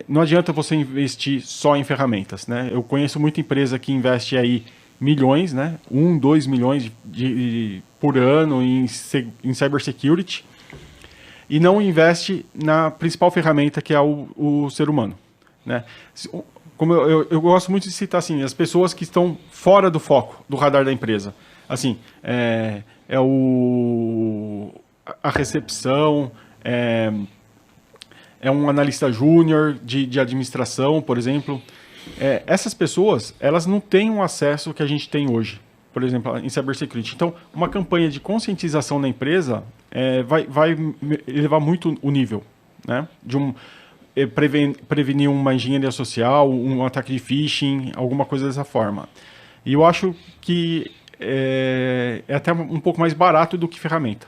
Não adianta você investir só em ferramentas, né? Eu conheço muita empresa que investe aí milhões, né? 2 milhões por ano em cybersecurity e não investe na principal ferramenta que é o ser humano, né? Como eu gosto muito de citar assim, as pessoas que estão fora do foco, do radar da empresa. Assim, a recepção, um analista júnior de administração, por exemplo. Essas pessoas, elas não têm um acesso que a gente tem hoje, por exemplo, em cybersecurity. Então, uma campanha de conscientização na empresa vai elevar muito o nível, né? Prevenir uma engenharia social, um ataque de phishing, alguma coisa dessa forma. E eu acho que é até um pouco mais barato do que ferramenta,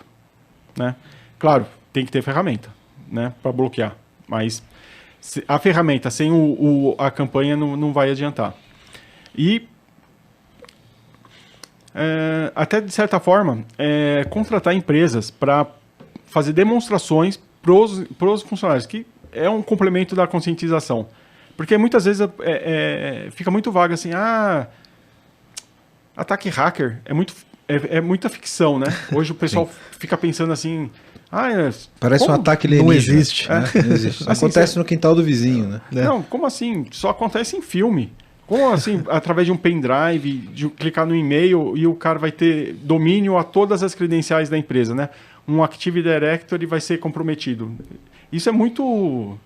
né? Claro, tem que ter ferramenta, né, para bloquear, mas a ferramenta sem a campanha não vai adiantar. E até de certa forma contratar empresas para fazer demonstrações para os funcionários, que é um complemento da conscientização. Porque muitas vezes fica muito vago assim, ataque hacker é muita ficção, né? Hoje o pessoal fica pensando assim, parece um ataque alienígena. Não existe. Né? Não existe. Assim, acontece no quintal do vizinho, né? Não, como assim? Só acontece em filme. Como assim, através de um pendrive, de clicar no e-mail e o cara vai ter domínio a todas as credenciais da empresa, né? Um Active Directory vai ser comprometido. Isso é muito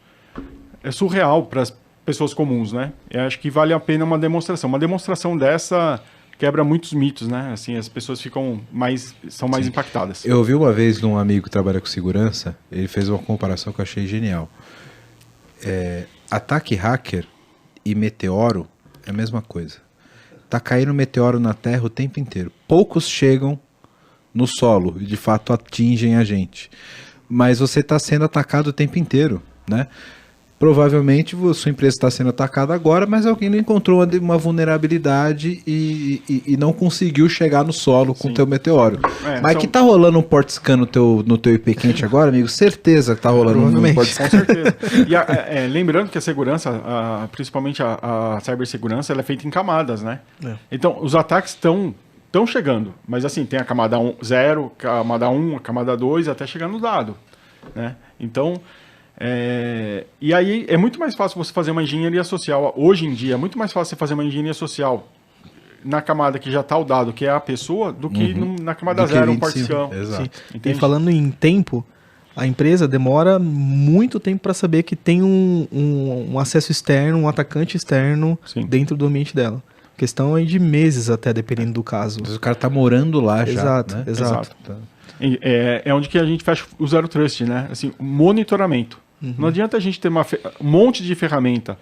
surreal para as pessoas comuns, né? Eu acho que vale a pena uma demonstração. Uma demonstração dessa quebra muitos mitos, né? Assim, as pessoas são mais impactadas. Eu ouvi uma vez de um amigo que trabalha com segurança, ele fez uma comparação que eu achei genial. Ataque hacker e meteoro é a mesma coisa. Tá caindo meteoro na Terra o tempo inteiro. Poucos chegam no solo e de fato atingem a gente. Mas você está sendo atacado o tempo inteiro, né? Provavelmente sua empresa está sendo atacada agora, mas alguém não encontrou uma vulnerabilidade e não conseguiu chegar no solo com o teu meteoro. Mas que tá rolando um port scan no teu IP quente agora, amigo? Certeza que tá rolando um port scan. Com certeza. E lembrando que a segurança, principalmente a cibersegurança, ela é feita em camadas, né? Então, os ataques estão chegando, mas assim, tem a camada 0, camada 1, a camada 2, até chegar no dado, né? Então, e aí é muito mais fácil você fazer uma engenharia social, hoje em dia, é muito mais fácil você fazer uma engenharia social na camada que já está o dado, que é a pessoa, do que na camada 0, um partição. E falando em tempo, a empresa demora muito tempo para saber que tem um acesso externo, um atacante externo dentro do ambiente dela. Questão aí de meses até, dependendo do caso. O cara tá morando lá já. Exato, né? exato. É onde que a gente fecha o Zero Trust, né? Assim, monitoramento. Não adianta a gente ter um monte de ferramenta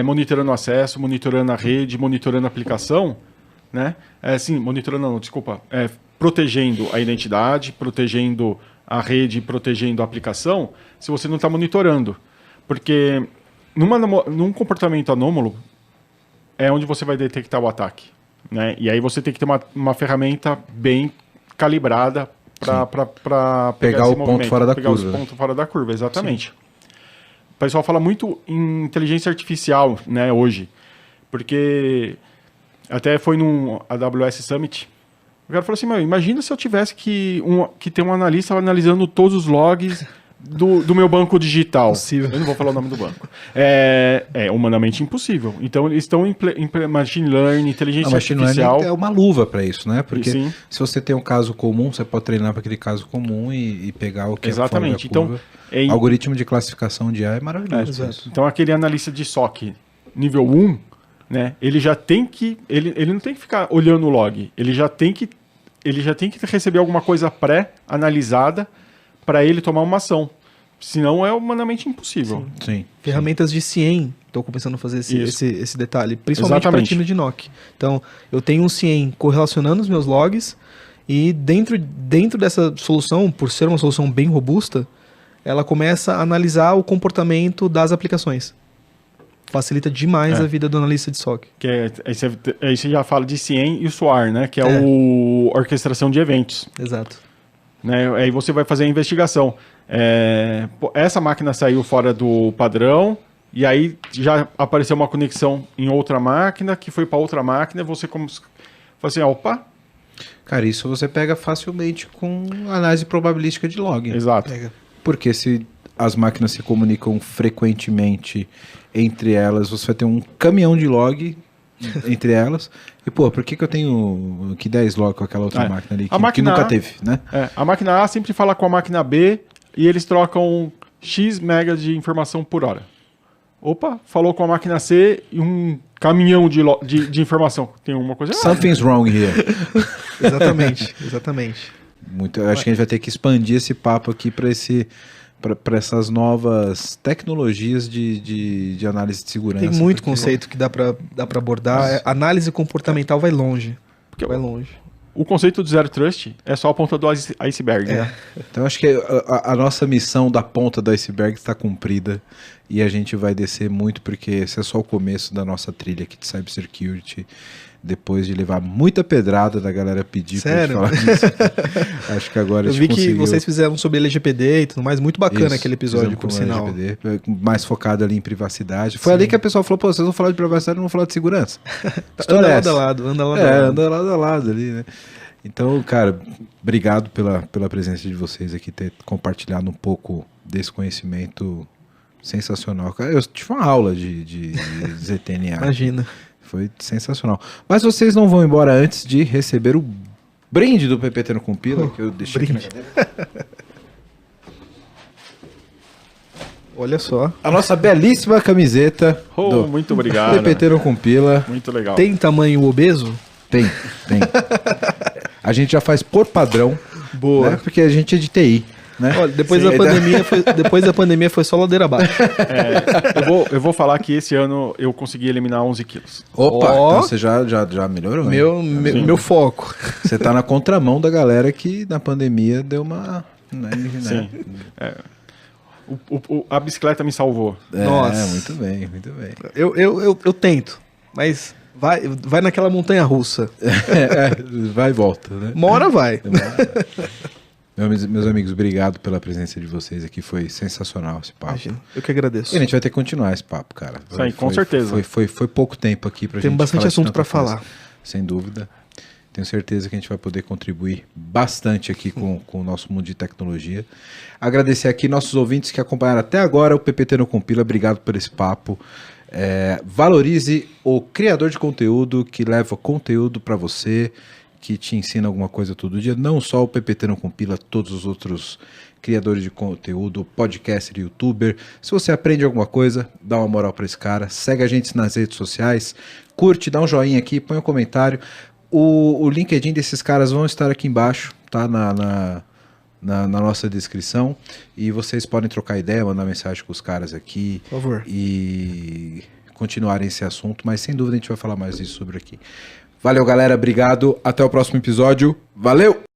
monitorando o acesso, monitorando a rede, monitorando a aplicação, né? Protegendo a identidade, protegendo a rede, protegendo a aplicação, se você não está monitorando. Porque num comportamento anômalo é onde você vai detectar o ataque, né? E aí você tem que ter uma ferramenta bem calibrada para pegar o ponto fora da curva. Pegar os pontos fora da curva, exatamente. Sim. O pessoal fala muito em inteligência artificial, né, hoje. Porque até foi num AWS Summit, o cara falou assim, imagina se eu tivesse que ter um analista analisando todos os logs do meu banco digital. Possível. Eu não vou falar o nome do banco. É humanamente impossível. Então, eles estão em machine learning, inteligência machine artificial. learning é uma luva para isso, né? Porque Sim. se você tem um caso comum, você pode treinar para aquele caso comum e pegar o que Exatamente. é fora da curva. Então, algoritmo de classificação de IA é maravilhoso. Então, aquele analista de SOC nível 1, né, ele já tem que... Ele não tem que ficar olhando o log. Ele já tem que receber alguma coisa pré-analisada para ele tomar uma ação. Senão é humanamente impossível. Sim. Ferramentas de CIEM, estou começando a fazer esse detalhe, principalmente para Exatamente. time de NOC. Então, eu tenho um CIEM correlacionando os meus logs e dentro dessa solução, por ser uma solução bem robusta, ela começa a analisar o comportamento das aplicações. Facilita demais a vida do analista de SOC. Aí você já fala de CIEM e o SOAR, né? Que é o orquestração de eventos. Exato. Né? Aí você vai fazer a investigação. Essa máquina saiu fora do padrão e aí já apareceu uma conexão em outra máquina que foi para outra máquina e você fala assim, opa. Cara, isso você pega facilmente com análise probabilística de log. Exato. Porque se as máquinas se comunicam frequentemente entre elas, você vai ter um caminhão de log entre elas. E, pô, por que eu tenho que 10 log com aquela outra máquina ali que nunca teve, né? A máquina A sempre fala com a máquina B e eles trocam X megas de informação por hora. Opa, falou com a máquina C e um caminhão de informação. Tem uma coisa errada. Something's wrong here. Exatamente. Eu acho que a gente vai ter que expandir esse papo aqui para essas novas tecnologias de análise de segurança. Tem muito conceito que dá para abordar. Análise comportamental vai longe. Vai longe. O conceito do Zero Trust é só a ponta do iceberg, né? Então acho que a nossa missão da ponta do iceberg está cumprida e a gente vai descer muito porque esse é só o começo da nossa trilha aqui de Cybersecurity. Depois de levar muita pedrada da galera pedir pra gente falar disso. Acho que agora a gente conseguiu. Eu vi que vocês fizeram sobre LGPD e tudo mais. Muito bacana aquele episódio, por sinal. LGPD, mais focado ali em privacidade. Foi ali que a pessoa falou, pô, vocês vão falar de privacidade, não vão falar de segurança. Anda lado a lado. Anda lado a lado ali, né? Então, cara, obrigado pela presença de vocês aqui, ter compartilhado um pouco desse conhecimento sensacional. Eu tive uma aula de ZTNA. Imagina. Foi sensacional. Mas vocês não vão embora antes de receber o brinde do PPT no Compila, que eu deixei aqui na cadeira. Olha só. A nossa belíssima camiseta do muito obrigado. PPT no Compila. Muito legal. Tem tamanho obeso? Tem. A gente já faz por padrão. Boa. Né? Porque a gente é de TI. Né? Olha, depois da pandemia foi só ladeira abaixo. Eu vou falar que esse ano eu consegui eliminar 11 quilos. Opa, então você já melhorou. Meu foco. Você tá na contramão da galera que na pandemia deu uma... Sim. A bicicleta me salvou. Nossa. Muito bem. Eu tento, mas vai naquela montanha russa. Vai e volta, né? Uma hora vai. Meus amigos, obrigado pela presença de vocês aqui, foi sensacional esse papo. Imagina, eu que agradeço. E a gente vai ter que continuar esse papo, cara. Isso aí, com certeza. Foi pouco tempo aqui pra gente Tem bastante assunto para falar. Sem dúvida. Tenho certeza que a gente vai poder contribuir bastante aqui com o nosso mundo de tecnologia. Agradecer aqui nossos ouvintes que acompanharam até agora o PPT no Compila. Obrigado por esse papo. Valorize o criador de conteúdo que leva conteúdo para você, que te ensina alguma coisa todo dia, não só o PPT não Compila, todos os outros criadores de conteúdo, podcaster, youtuber. Se você aprende alguma coisa, dá uma moral para esse cara, segue a gente nas redes sociais, curte, dá um joinha aqui, põe um comentário. O LinkedIn desses caras vão estar aqui embaixo, tá? Na nossa descrição, e vocês podem trocar ideia, mandar mensagem com os caras aqui. Por favor. E continuarem esse assunto, mas sem dúvida a gente vai falar mais disso sobre aqui. Valeu, galera. Obrigado. Até o próximo episódio. Valeu!